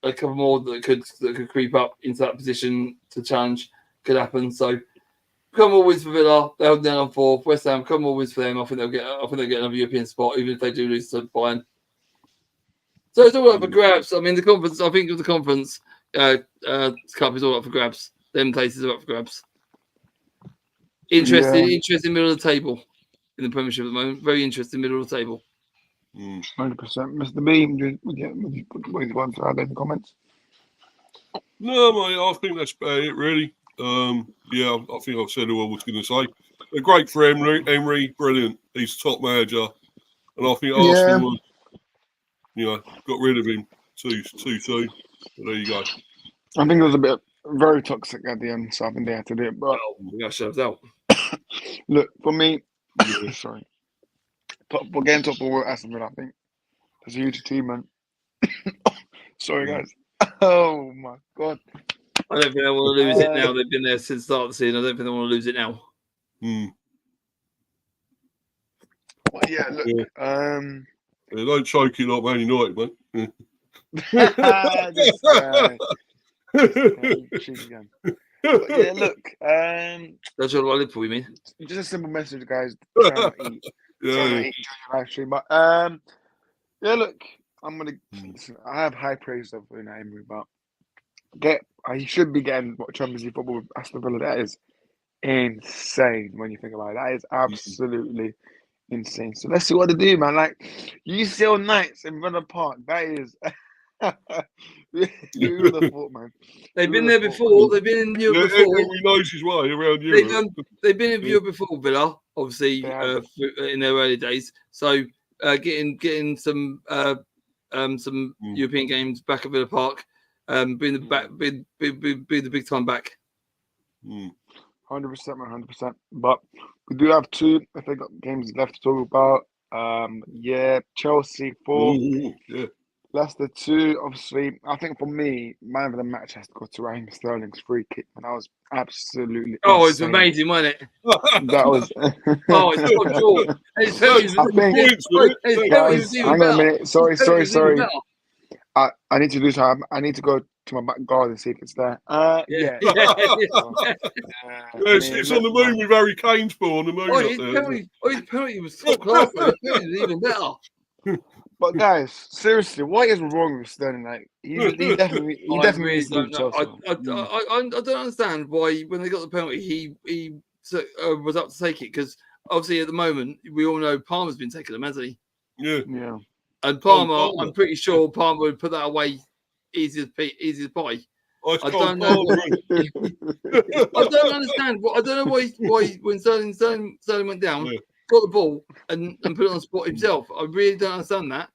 a couple more that could creep up into that position to challenge could happen. So, couple more wins for Villa. They're holding down on 4th. West Ham, couple more wins for them. I think they'll get another European spot, even if they do lose to Bayern. So it's all up for grabs. I mean, the conference. I think the conference cup is all up for grabs. Them places are up for grabs. Interesting middle of the table in the Premiership at the moment. Very interesting middle of the table.
100%. Mr. Beam, what do you want to add in the comments?
No, mate, I think that's about it, really. I think I've said all I was going to say. They're great for Emery, brilliant. He's top manager. And I think Arsenal got rid of him too soon. But there you go.
I think it was a bit very toxic at the end, so I think they had to do it. But
we got shoved out.
Look, for me, sorry. We're getting top four, Aston Villa, I think. That's a huge achievement. Sorry, guys. Oh, my God.
I don't think they want to lose it now. They've been there since the start of the season. I don't think they want to lose it now.
Well, yeah, look.
Don't choke it like Man United, mate.
Again. But yeah, look.
That's what Liverpool, you mean?
Just a simple message, guys. Try not to eat. Live stream. But yeah, look. I have high praise of Emery, but he should be getting Champions League football with Aston Villa. That is insane when you think about it. That is absolutely insane. So let's see what they do, man. Like UCL Knights in Villa Park. That is Who would have thought, man?
They've
Who
been
would
there
have thought,
before.
man?
They've been in Europe
Yeah,
before.
everyone knows his way around
They've
Europe.
been in Europe before, Villa, obviously,
Yeah.
in their early days. So getting some European games back at Villa Park, being the big time back.
100%, man, 100%. But we do have two, I think, games left to talk about. Chelsea 4,
Yeah.
Leicester 2. Obviously, I think for me, man of the match has to go to Raheem Sterling's free kick, and that was absolutely
Oh, it's
insane.
amazing, wasn't it?
That was.
Oh, it's so short. His penalty was
I think- Guys, hang on a minute. Sorry. I need to do something. I need to go to my back garden and see if it's there. Yeah.
It's on the moon with Harry Kane's ball on the moon up there.
His penalty was top class. His penalty was even better.
But guys, seriously, what is wrong with Sterling? Like he definitely needs to leave Chelsea.
I don't understand why when they got the penalty he was up to take it, because obviously at the moment we all know Palmer's been taking them, hasn't he?
Yeah.
And Palmer, I'm pretty sure Palmer would put that away easy as pie. I don't know. I don't understand. I don't know why when Sterling went down, got the ball and put it on the spot himself. I really don't understand that.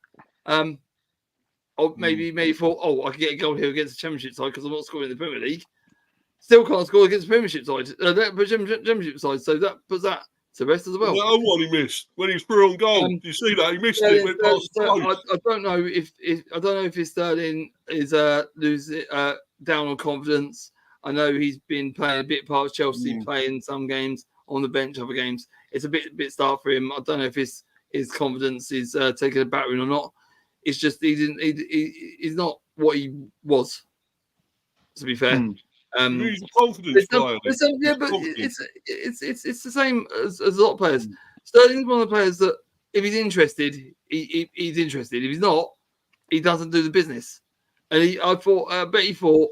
Or maybe thought, I can get a goal here against the Championship side because I'm not scoring in the Premier League. Still can't score against the Premiership side, Championship side. So that puts that to rest as well.
The other one he missed when he was through on goal. Do you see that? He missed it. Went past the post.
I don't know if Sterling is losing down on confidence. I know he's been playing a bit part of Chelsea, playing some games on the bench, other games. It's a bit start for him. I don't know if his confidence is taking a battering or not. It's just he's not what he was. To be fair.
He's a confidence player.
It's the same as a lot of players. Sterling's one of the players that if he's interested, he's interested. If he's not, he doesn't do the business. And I bet he thought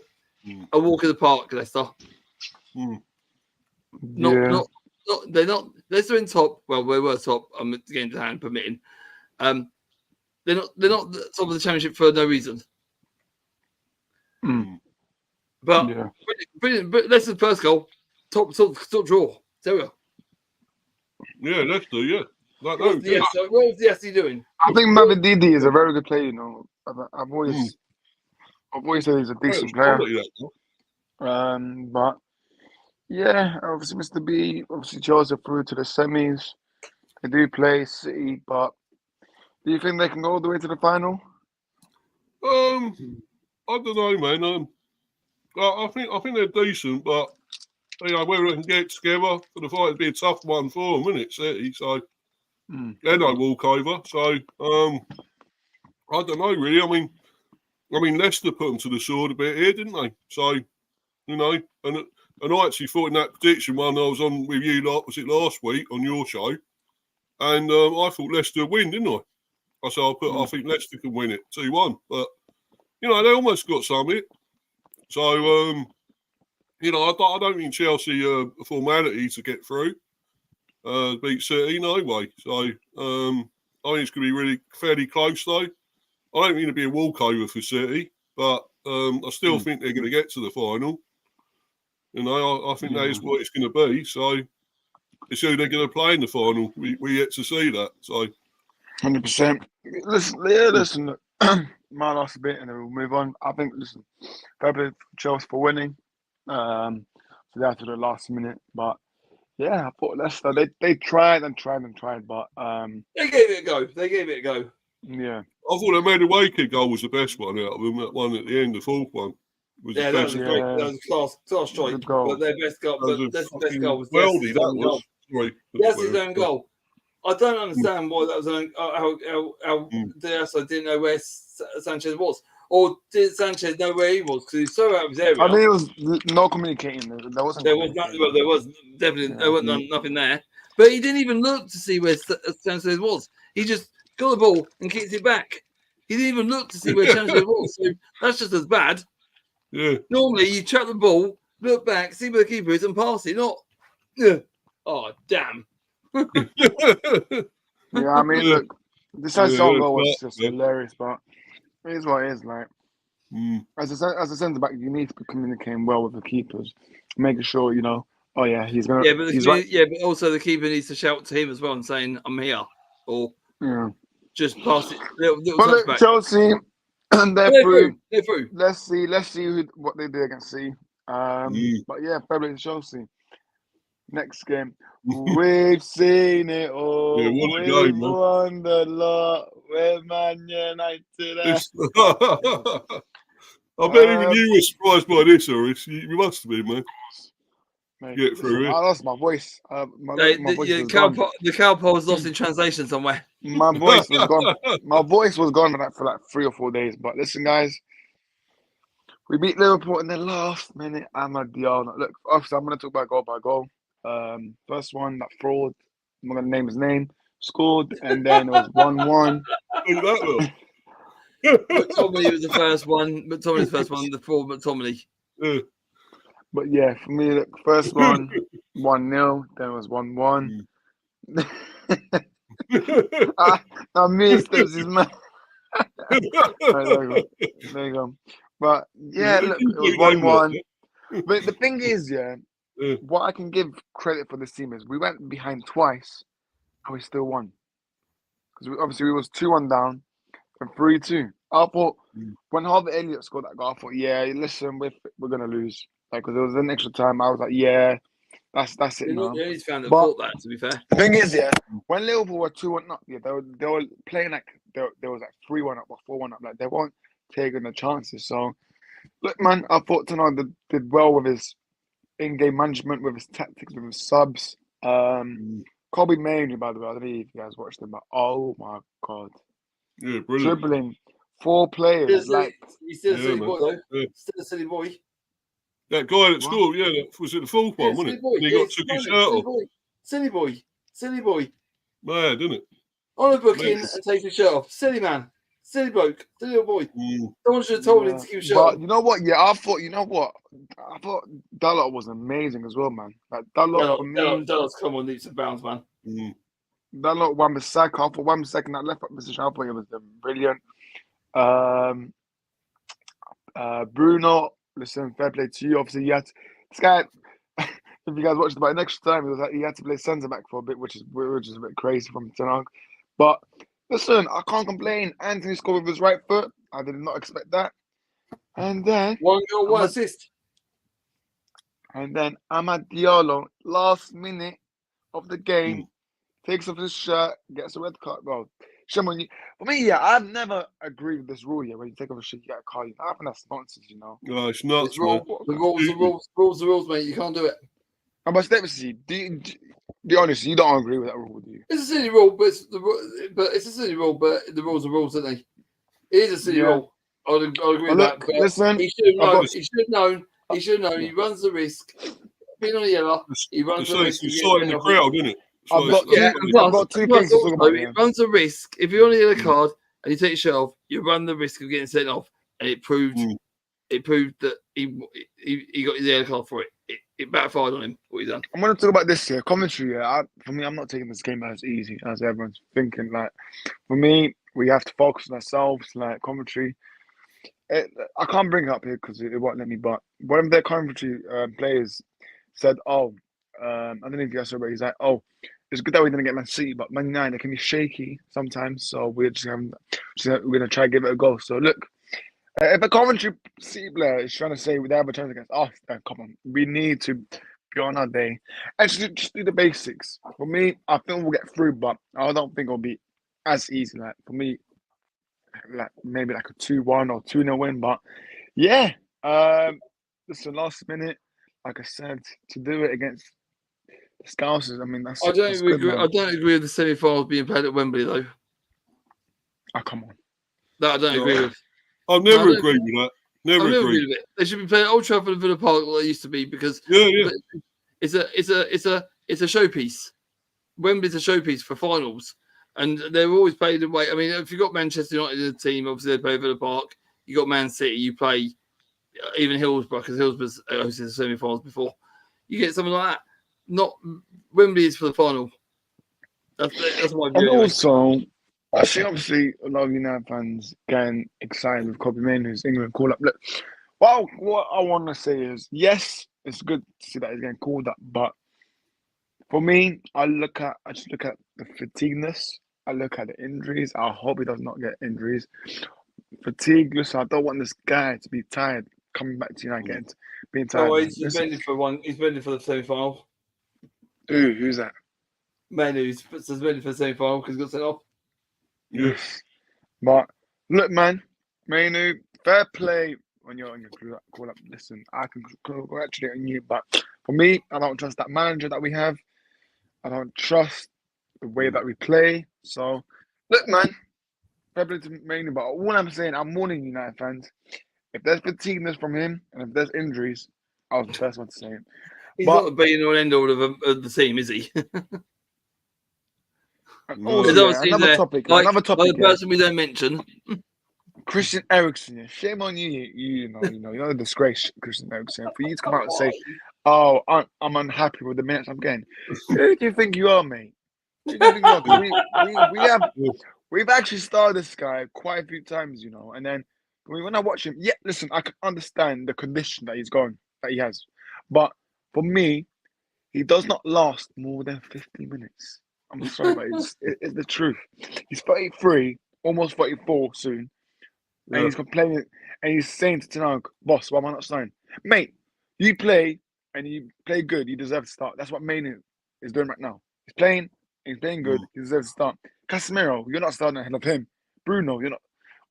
a walk in the park, Leicester. They're not. Leicester in top. Well, they were top. The game to hand permitting. They're not the top of the Championship for no reason. But brilliant. But Leicester's first goal, top draw. There we go.
Yeah, Leicester. Yeah.
What was the SC doing?
I think Mavididi is a very good player. You know, I've always said he's a decent player. But yeah, obviously Mr. B, obviously Chelsea are through to the semis. They do play City, but do you think they can go all the way to the final?
I don't know, man. I think they're decent, but whether they can get together for the fight, it'd be a tough one for them, wouldn't it, City? So they're no walkover. So I don't know, really. I mean, Leicester put them to the sword a bit here, didn't they? So and I actually thought in that prediction one I was on with you, was it last week on your show, and I thought Leicester would win, didn't I? I said I think Leicester can win it 2-1, but they almost got something. So, I don't think Chelsea a formality to get through. Beat City, no way. So, I think it's going to be really fairly close, though. I don't think it'll be a walkover for City, but I still think they're going to get to the final. I think that is what it's going to be. So, it's who they're going to play in the final. We yet to see that. So,
100%. Listen. My last bit, and then we'll move on. I think, fair play for Chelsea for winning. So they had to the last minute, but yeah, I thought Leicester they tried, but
they gave it a go.
Yeah,
I thought the Madueke goal was the best one out of them. That one at the end, the fourth one,
that was a class strike. But their best goal, that's the best goal was
Weldy. That was
that's his own goal. I don't understand why that was how didn't know where Sanchez was, or did Sanchez know where he was because he's so out of his area.
I think it was no communicating. There was definitely
nothing there. But he didn't even look to see where Sanchez was. He just got the ball and kicked it back. He didn't even look to see where Sanchez was. So that's just as bad.
Yeah.
Normally you trap the ball, look back, see where the keeper is, and pass it. Not. Oh damn.
Yeah, I mean, look, this goal was just hilarious, but it is what it is. Like, As a centre back, you need to be communicating well with the keepers, making sure Oh yeah, he's gonna.
Yeah, but
he's right.
Yeah, but also the keeper needs to shout to him as well and saying, "I'm here," or
Yeah.
just pass it little
But look,
touchback.
Chelsea, and they're through.
They're through.
Let's see what they do against C. But yeah, probably Chelsea. Next game, we've seen it all.
Yeah, what a
We've
game, man.
won the lot. We're Man United.
I bet even you were surprised by this, Orest. You must have been, man.
Mate,
Get through
listen,
it.
I lost my voice. My voice was
cow
gone.
The cow was lost in translation somewhere.
My voice was gone. My voice was gone for like 3 or 4 days. But listen, guys, we beat Liverpool in the last minute. Amad Diallo. Look, obviously, I'm going to talk about goal by goal. First one, that fraud. I'm not going to name his name. Scored, and then it was 1-1.
Look at that,
McTominay was the first one. McTominay's first one. The fraud McTominay.
But yeah, for me, the first one, 1-0. Then it was 1-1. I missed Stepsy's man. Right, there you go. But yeah, look, it was 1-1. But the thing is, what I can give credit for this team is we went behind twice and we still won. Because obviously we was 2-1 down and 3-2. I thought when Harvey Elliott scored that goal, I thought, yeah, listen, we're gonna lose. Like, because there was an extra time. I was like, yeah, that's it now.
He's found that thought that, to be fair.
The thing is, when Liverpool were 2-1 up, they were playing like there was like 3-1 up or 4-1 up. Like they weren't taking the chances. So look, man, I thought tonight did well with his in-game management, with his tactics, with his subs. Kobe Mainoo, by the way, I don't know if you guys watched him, but oh my god,
yeah, brilliant.
dribbling 4 players
He's still a silly boy though.
Yeah.
Still a silly boy.
That guy that scored, was it the fourth one, wasn't it? And he took his shirt off.
Silly boy.
Mad, isn't it?
On a booking and take his shirt off. Silly man. Silly bloke. Silly little boy. Someone should have told him to keep his shirt
But
on.
you know what? Yeah, I thought Dalot was amazing as well, man. Like Dalot for me.
Dalot's come on leaps and bounds, man.
Dalot, Wan-Bissaka. I thought Wan-Bissaka in that left back position, I thought he was brilliant. Bruno, listen, fair play to you. Obviously, this guy. If you guys watched about next time, it was like he had to play centre back for a bit, which is a bit crazy from Ten Hag. But listen, I can't complain. Anthony scored with his right foot. I did not expect that. And then
1 goal, 1 assist.
And then Amad Diallo, last minute of the game, takes off his shirt, gets a red card. Well, Shimon, for me, I've never agreed with this rule. When you take off a shirt, you get a card. I think that's nonsense,
No, it's nuts,
the rules, mate. You can't do it.
And but Stepsy, be honest, you don't agree with that rule, do you?
It's a silly rule, but it's a silly rule. But the rules are rules, aren't they? It is a silly rule. I'll agree with that. But
listen,
he should have known. He should have known. He runs the risk. Being on the yellow, he runs the risk.
He's in the crowd, isn't it?
I've got 2 things to talk about.
He runs the risk. If you're on the yellow card and you take your shirt off, you run the risk of getting sent off, and it proved that he got his yellow card for it. It backfired on him. What he done?
I'm going to talk about this here. Commentary, for me, I'm not taking this game as easy as everyone's thinking. Like, for me, we have to focus on ourselves. Like, commentary, I can't bring it up here because it won't let me. But one of their commentary players said, I don't know if you guys saw, but he's like, it's good that we didn't get Man City, but Man United can be shaky sometimes. So we're going to try to give it a go. So look. If a commentary City player is trying to say they have a chance against us, then come on. We need to be on our day and just do the basics. For me, I think we'll get through, but I don't think it'll be as easy. Like for me, like maybe like a 2-1 or 2-0 win. But yeah, listen, last minute, like I said, to do it against the Scousers, I mean that's.
I don't agree with the semi-finals being played at Wembley though.
Oh come on.
That I don't agree with.
I've never agreed with that. Never agreed
with it. They should be playing at Old Trafford and Villa Park like they used to be because it's a showpiece. Wembley's a showpiece for finals, and they're always played away. I mean, if you've got Manchester United in the team, obviously they play Villa Park. You got Man City, you play even Hillsborough because Hillsborough's hosted the semi-finals before. You get something like that. Not Wembley is for the final. That's my view.
And also, I see, obviously, a lot of United fans getting excited with Kobe Mainoo's England call up. Look, what I want to say is, yes, it's good to see that he's getting called up, but for me, I just look at the fatigueness. I look at the injuries. I hope he does not get injuries. Fatigue. Listen, I don't want this guy to be tired coming back to United, being tired.
Oh,
Man.
he's
Listen,
suspended for one. He's suspended for the semi-final.
who's that?
Manu's suspended for the semi-final because he got sent off.
Yes.
But look, man, Mainoo, fair play when you're on your call up. Listen, I can congratulate on you, but for me, I don't trust that manager that we have. I don't trust the way that we play. So, look, man, fair play to Mainoo. But all I'm saying, I'm warning United fans. If there's fatigueness from him and if there's injuries, I was the first one to say it.
He's
But-
not the being or end all of the team, is he?
Also,
There's
yeah,
obviously
another
there,
topic.
like
Another topic.
the person we don't mention.
Christian Eriksen, yeah. Shame on you. You know the disgrace, Christian Eriksen. For you to come out and say, "Oh, I'm unhappy with the minutes I'm getting." Who do you think you are, mate? Who do you think you are? 'Cause we've actually started this guy quite a few times, and then when I watch him, yeah, listen, I can understand the condition that he has, but for me, he does not last more than 50 minutes. I'm sorry, but it's the truth. He's 33, almost 34 soon. And he's complaining, and he's saying to Tanag, "Boss, why am I not starting?" Mate, you play, and you play good, you deserve to start. That's what Mainoo is doing right now. He's playing good, he deserves to start. Casemiro, you're not starting ahead of him. Bruno, you're not.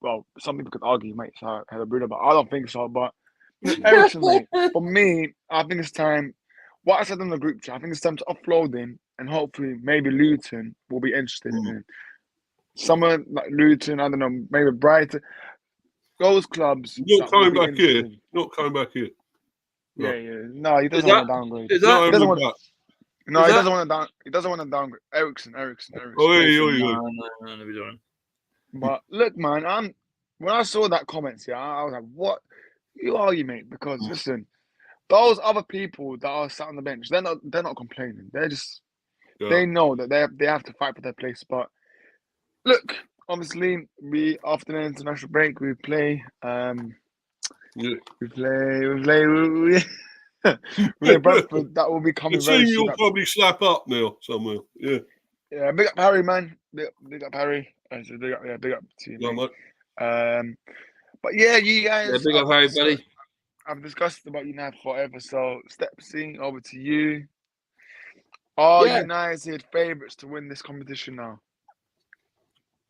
Well, some people could argue, mate, ahead of Bruno, but I don't think so. But Eriksen, mate, for me, I think it's time. What I said in the group chat, I think it's time to offload him, and hopefully, maybe Luton will be interested in him. Someone like Luton, I don't know, maybe Brighton. Those clubs.
Not coming back here. Not coming back here.
No. Yeah. No, he doesn't want to downgrade.
Is that?
He doesn't want. No,
Is
he
that-
doesn't want to down. He doesn't want to downgrade. Eriksen.
Oh,
No, we don't.
But look, man, when I saw that comments, yeah, I was like, "What? Who are you, mate?" Because listen, those other people that are sat on the bench, they're not complaining. They're just they know that they have to fight for their place. But look, obviously, after the international break, we play. We play Brentford. That will be coming very
team
soon.
you'll probably slap up now somewhere. Yeah.
Yeah, big up Harry, man. Big up Harry. So big up to you, mate. But yeah, you guys.
Yeah, big up Harry, buddy.
I've discussed about United forever. So Stepsy, over to you. Are United favourites to win this competition now?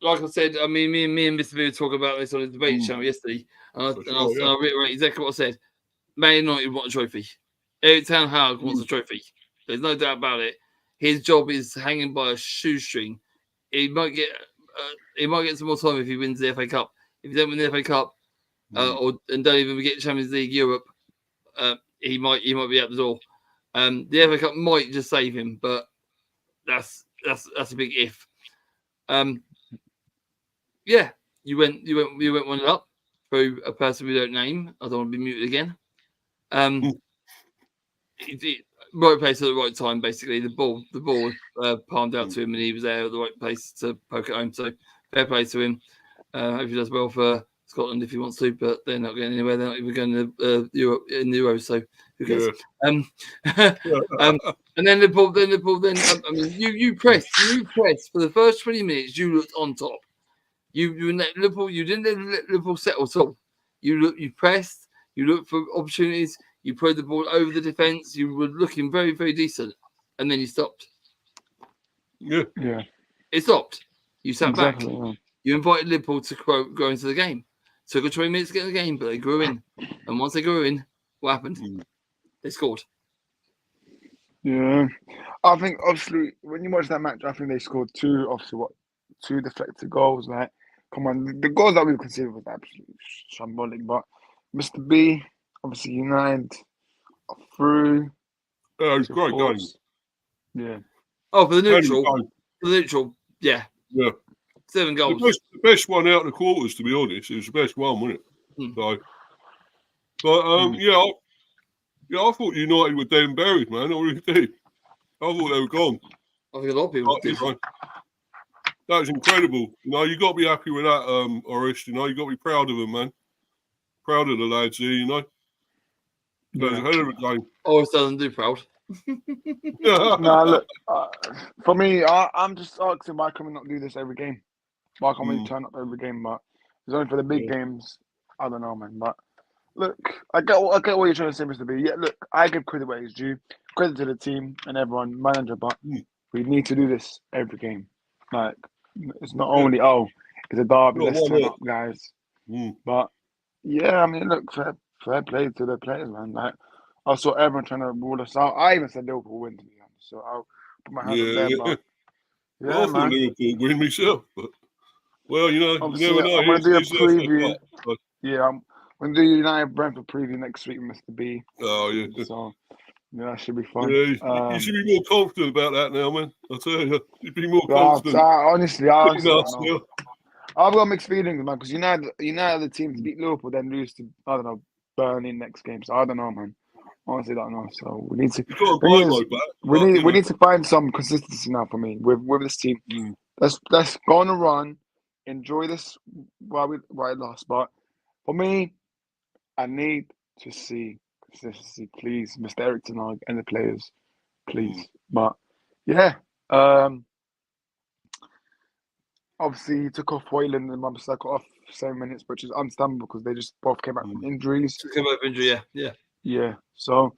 Like I said, I mean, me and Mr. B were talking about this on the debate channel yesterday, and I'll reiterate exactly what I said. Man United want a trophy. Eric Ten Hag wants a trophy. There's no doubt about it. His job is hanging by a shoestring. He might get some more time if he wins the FA Cup. If he don't win the FA Cup, and don't even get Champions League Europe, he might be out the door. The FA Cup might just save him, but that's a big if. Yeah, you went 1 up through a person we don't name. I don't want to be muted again. Right place at the right time. Basically, the ball palmed out to him, and he was there at the right place to poke it home. So fair play to him. Hope he does well for Scotland if he wants to, but they're not getting anywhere. They're not even going to Europe in the Euros. So who cares? And then Liverpool. I mean, you pressed for the first 20 minutes. You looked on top. You let Liverpool. You didn't let Liverpool settle at all. You pressed. You looked for opportunities. You put the ball over the defence. You were looking very, very decent, and then you stopped.
Yeah.
It stopped. You sat back.
Yeah.
You invited Liverpool to grow into the game. Took a 20 minutes to get in the game, but they grew in. And once they grew in, what happened? They scored.
Yeah. I think, obviously, when you watch that match, I think they scored two deflected goals. Like, come on, the goals that we conceded was absolutely shambolic. But Mr. B, obviously, United are through.
It was great game.
Yeah.
Oh, for the neutral. Yeah. 7 goals.
The best one out of the quarters, to be honest. It was the best one, wasn't it? So, but I thought United were damn buried, man. I really did. I thought they were gone.
I think a lot of people did.
That was incredible. You know, you got to be happy with that, Orest. You know, you got to be proud of them, man. Proud of the lads here. You know, that was a hell of a game.
Orest doesn't do proud.
No, look, for me, I'm just asking why can we not do this every game? Why can't we turn up every game? But it's only for the big games. I don't know, man. But look, I get what you're trying to say, Mr. B. Yeah, look, I give credit where it's due. Credit to the team and everyone, manager. But we need to do this every game. Like, it's not only it's a derby. Let's turn up, guys. But yeah, I mean, look, fair play to the players, man. Like, I saw everyone trying to rule us out. I even said Liverpool win, to be honest. So I'll put my hands up there. But
well, I thought Liverpool win myself, but well, you know,
obviously,
you never know.
I'm going to do a preview.
So.
Yeah, I'm going to do United Brentford preview next week, Mr. B.
Oh yeah.
So yeah, that should be fun.
Yeah, you should be more confident about that now, man. I tell you, you'd be more confident.
Honestly, I don't know.
Now.
I've got mixed feelings, man, because United the team to beat Liverpool, then lose to, I don't know, Burnley next game. So I don't know, man. Honestly, don't know. So we need to. We need to find some consistency now for me with this team. Let's go on a run, enjoy this while it lasts. But for me, I need to see consistency, please, Mr. Eric Tenag and the players, please. But yeah, obviously he took off Hoyland and Mambasaka off 7 minutes, which is understandable because they just both came back from injuries. Yeah. So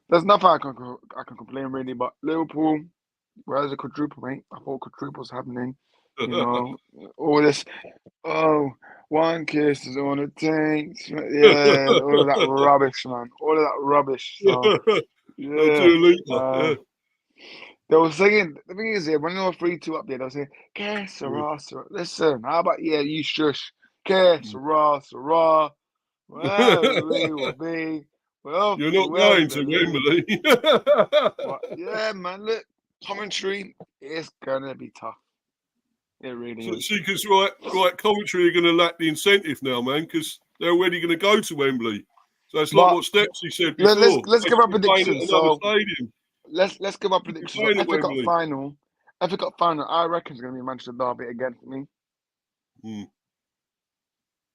there's nothing I can complain really. But Liverpool, where's the quadruple, mate? I thought quadruple's happening. You know, all this. Oh, one kiss is all it takes. Yeah, all of that rubbish, man. All of that rubbish. So yeah. They were singing. The thing is, when they were 3-2 up there, they were saying, "Que sera, sera." Listen, how about you shush? Que sera, sera. Well, we will be. Well,
you're not going to Wembley.
But yeah, man. Look, commentary is gonna be tough. It really is.
See, because right, commentary are going to lack the incentive now, man, because they're already going to go to Wembley. So it's like what Stepsy said before.
Let's give our predictions. So
stadium.
Let's give our predictions. FA Cup final, I reckon it's going to be Manchester derby again for me.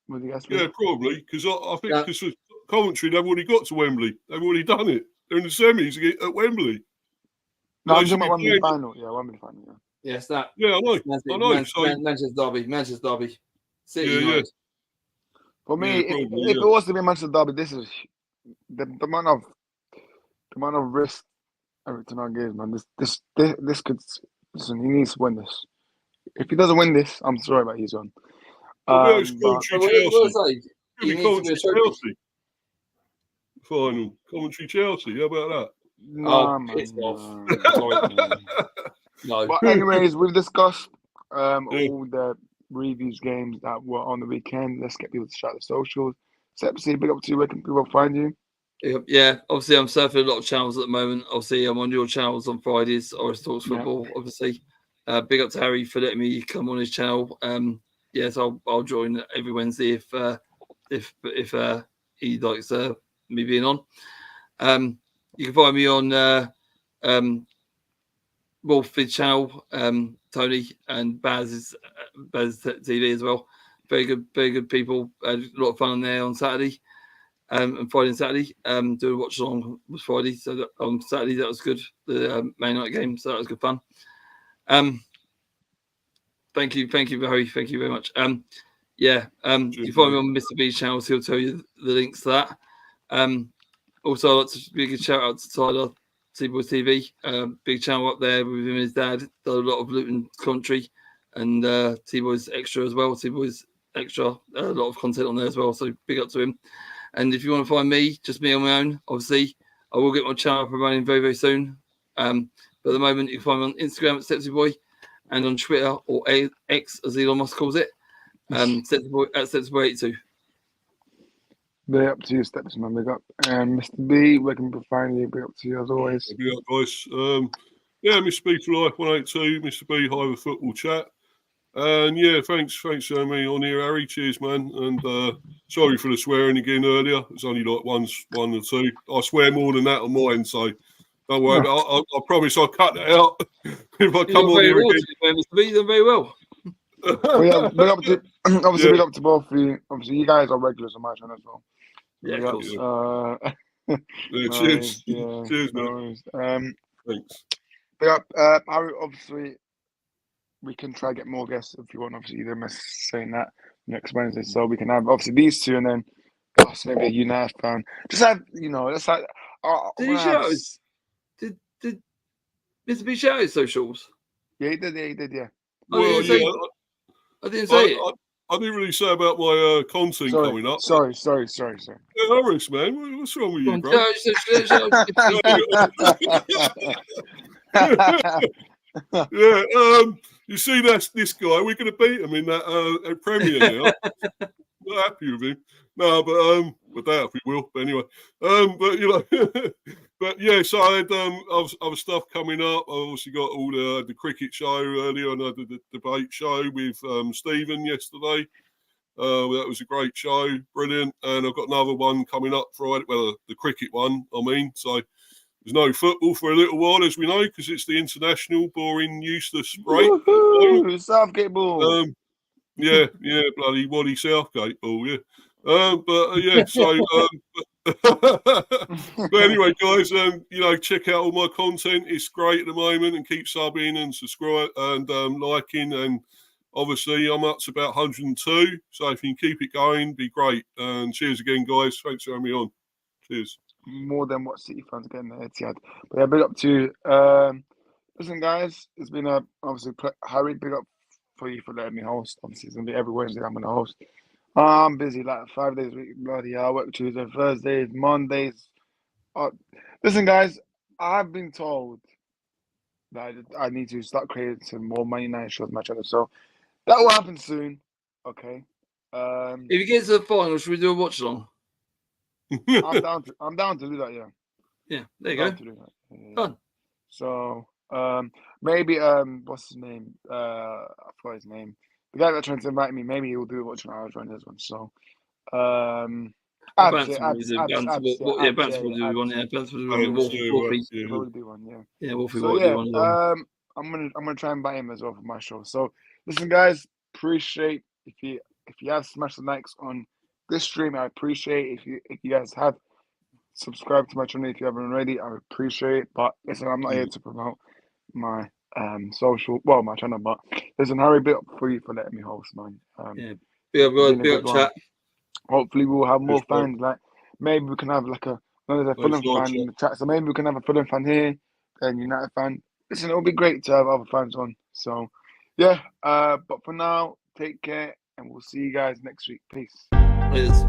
What do you guys think?
Yeah, probably, because I think because commentary they've already got to Wembley. They've already done it. They're in the semis at Wembley.
No, I'm talking about Wembley final. Yeah, Wembley final. Yeah.
Yes, that.
Yeah, I know.
Manchester derby. City United.
For me, if it was to be Manchester derby, this is the amount of risk everything I give, man. This could. Listen, he needs to win this. If he doesn't win this, I'm sorry about his one.
Chelsea. Final commentary Chelsea. How about that?
No. But anyways, we've discussed all the reviews games that were on the weekend. Let's get people to shout the socials. Stepsy, big up to you. Where can people find you?
Yeah, obviously I'm surfing a lot of channels at the moment. Obviously I'm on your channels on Fridays, Orest Talks Football. Obviously, big up to Harry for letting me come on his channel. Yes, I'll join every Wednesday if he likes me being on. You can find me on Wolfie channel, Tony and Baz TV as well. Very good people. Had a lot of fun on there on Saturday and Friday and Saturday. Doing a watch along was Friday, so on Saturday that was good. The Man United game, so that was good fun. Thank you, Harry. Thank you very much. You find me on Mr. B's channel, so he'll tell you the links to that. Also, I'd like to big a shout out to Tyler, T-Boys TV. Big channel up there with him and his dad. Done a lot of Luton country and T-Boys Extra as well. T-Boys Extra, a lot of content on there as well. So big up to him. And if you want to find me, just me on my own, obviously, I will get my channel up and running very, very soon. But at the moment, you can find me on Instagram at Stepsy Boy and on Twitter or X, as Elon Musk calls it, Stepsy Boy at Stepsy Boy 82.
Big up to you, Steps, man. Big up. And Mr. B, where can people find you? Big up to you as always.
Big up, guys. Mr. B for Life 182, Mr. B Hive Football Chat. And thanks for having me on here, Harry. Cheers, man. And sorry for the swearing again earlier. It's only like one or two. I swear more than that on mine, so don't worry. I promise I'll cut that out if I come on here again.
Mr. B, done very well.
But yeah, big up to obviously
Yeah.
big up to both of you. Obviously, you guys are regulars on my channel as well.
Yeah,
Big
of
up.
course.
Yeah,
No
cheers.
worries, yeah,
Cheers,
no
man.
worries.
Thanks.
Big up. Harry, obviously, we can try to get more guests if you want. Obviously, you miss saying that next Wednesday, so we can have obviously these two and then us, maybe a United fan. Just have let's have. I
Did he
want to have.
shout his? Did Mr. B shout his socials?
Yeah, he did. Yeah, he did. Yeah.
Oh,
Well,
yeah,
yeah,
I didn't say it.
I didn't really say about my content
Sorry,
coming up.
sorry.
Yeah, Orest, man, what's wrong with
Go
you,
on,
bro? Yeah, you see, that's this guy. We're going to beat him in that Premier now. Not happy with him. No, but that we will. But anyway, but but yeah. So I had other stuff coming up. I obviously got all the cricket show earlier, and I did the debate show with Stephen yesterday. That was a great show, brilliant. And I've got another one coming up Friday. Well, the cricket one, I mean. So there's no football for a little while, as we know, because it's the international, boring, useless break.
Southgate ball.
Yeah, bloody Waddy Southgate ball, yeah. Yeah, so but anyway, guys, check out all my content. It's great at the moment, and keep subbing and subscribe and liking. And obviously, I'm up to about 102. So if you can keep it going, be great. And cheers again, guys. Thanks for having me on. Cheers.
More than what City fans are getting there, Etihad. But yeah, big up to listen, guys. It's been obviously Harry. Big up for you for letting me host. Obviously, it's gonna be every Wednesday. I'm gonna host. I'm busy like 5 days a week. Bloody hell. I work Tuesday, Thursdays, Mondays. Listen, guys. I've been told that I need to start creating some more Man United shows on my channel. So that will happen soon. Okay.
If you get to the final, should we do a watch along?
I'm down to do that. Yeah.
Yeah, there you
I'm
go.
down to do that. Yeah.
Fun.
So maybe what's his name? I forgot his name. The guy that tried to invite me, maybe he'll do a watch and I'll join this one. So Abs,
Bounce will do one. Yeah, Bounce will do Wolfie.
He'll probably do one, yeah.
Yeah, Wolfie
So
will do one.
I'm gonna try and invite him as well for my show. So listen, guys, appreciate if you have smashed the likes on this stream. I appreciate if you guys have subscribed to my channel if you haven't already. I appreciate it. But listen, I'm not here to promote my my channel. But listen, Harry, bit up for you for letting me host, man.
Big up chat.
Hopefully, we'll have more fans. Like maybe we can have like there's a Fulham fan in the chat, so maybe we can have a Fulham fan here and United fan. Listen, it'll be great to have other fans on. So yeah, but for now, take care, and we'll see you guys next week. Peace.
Cheers.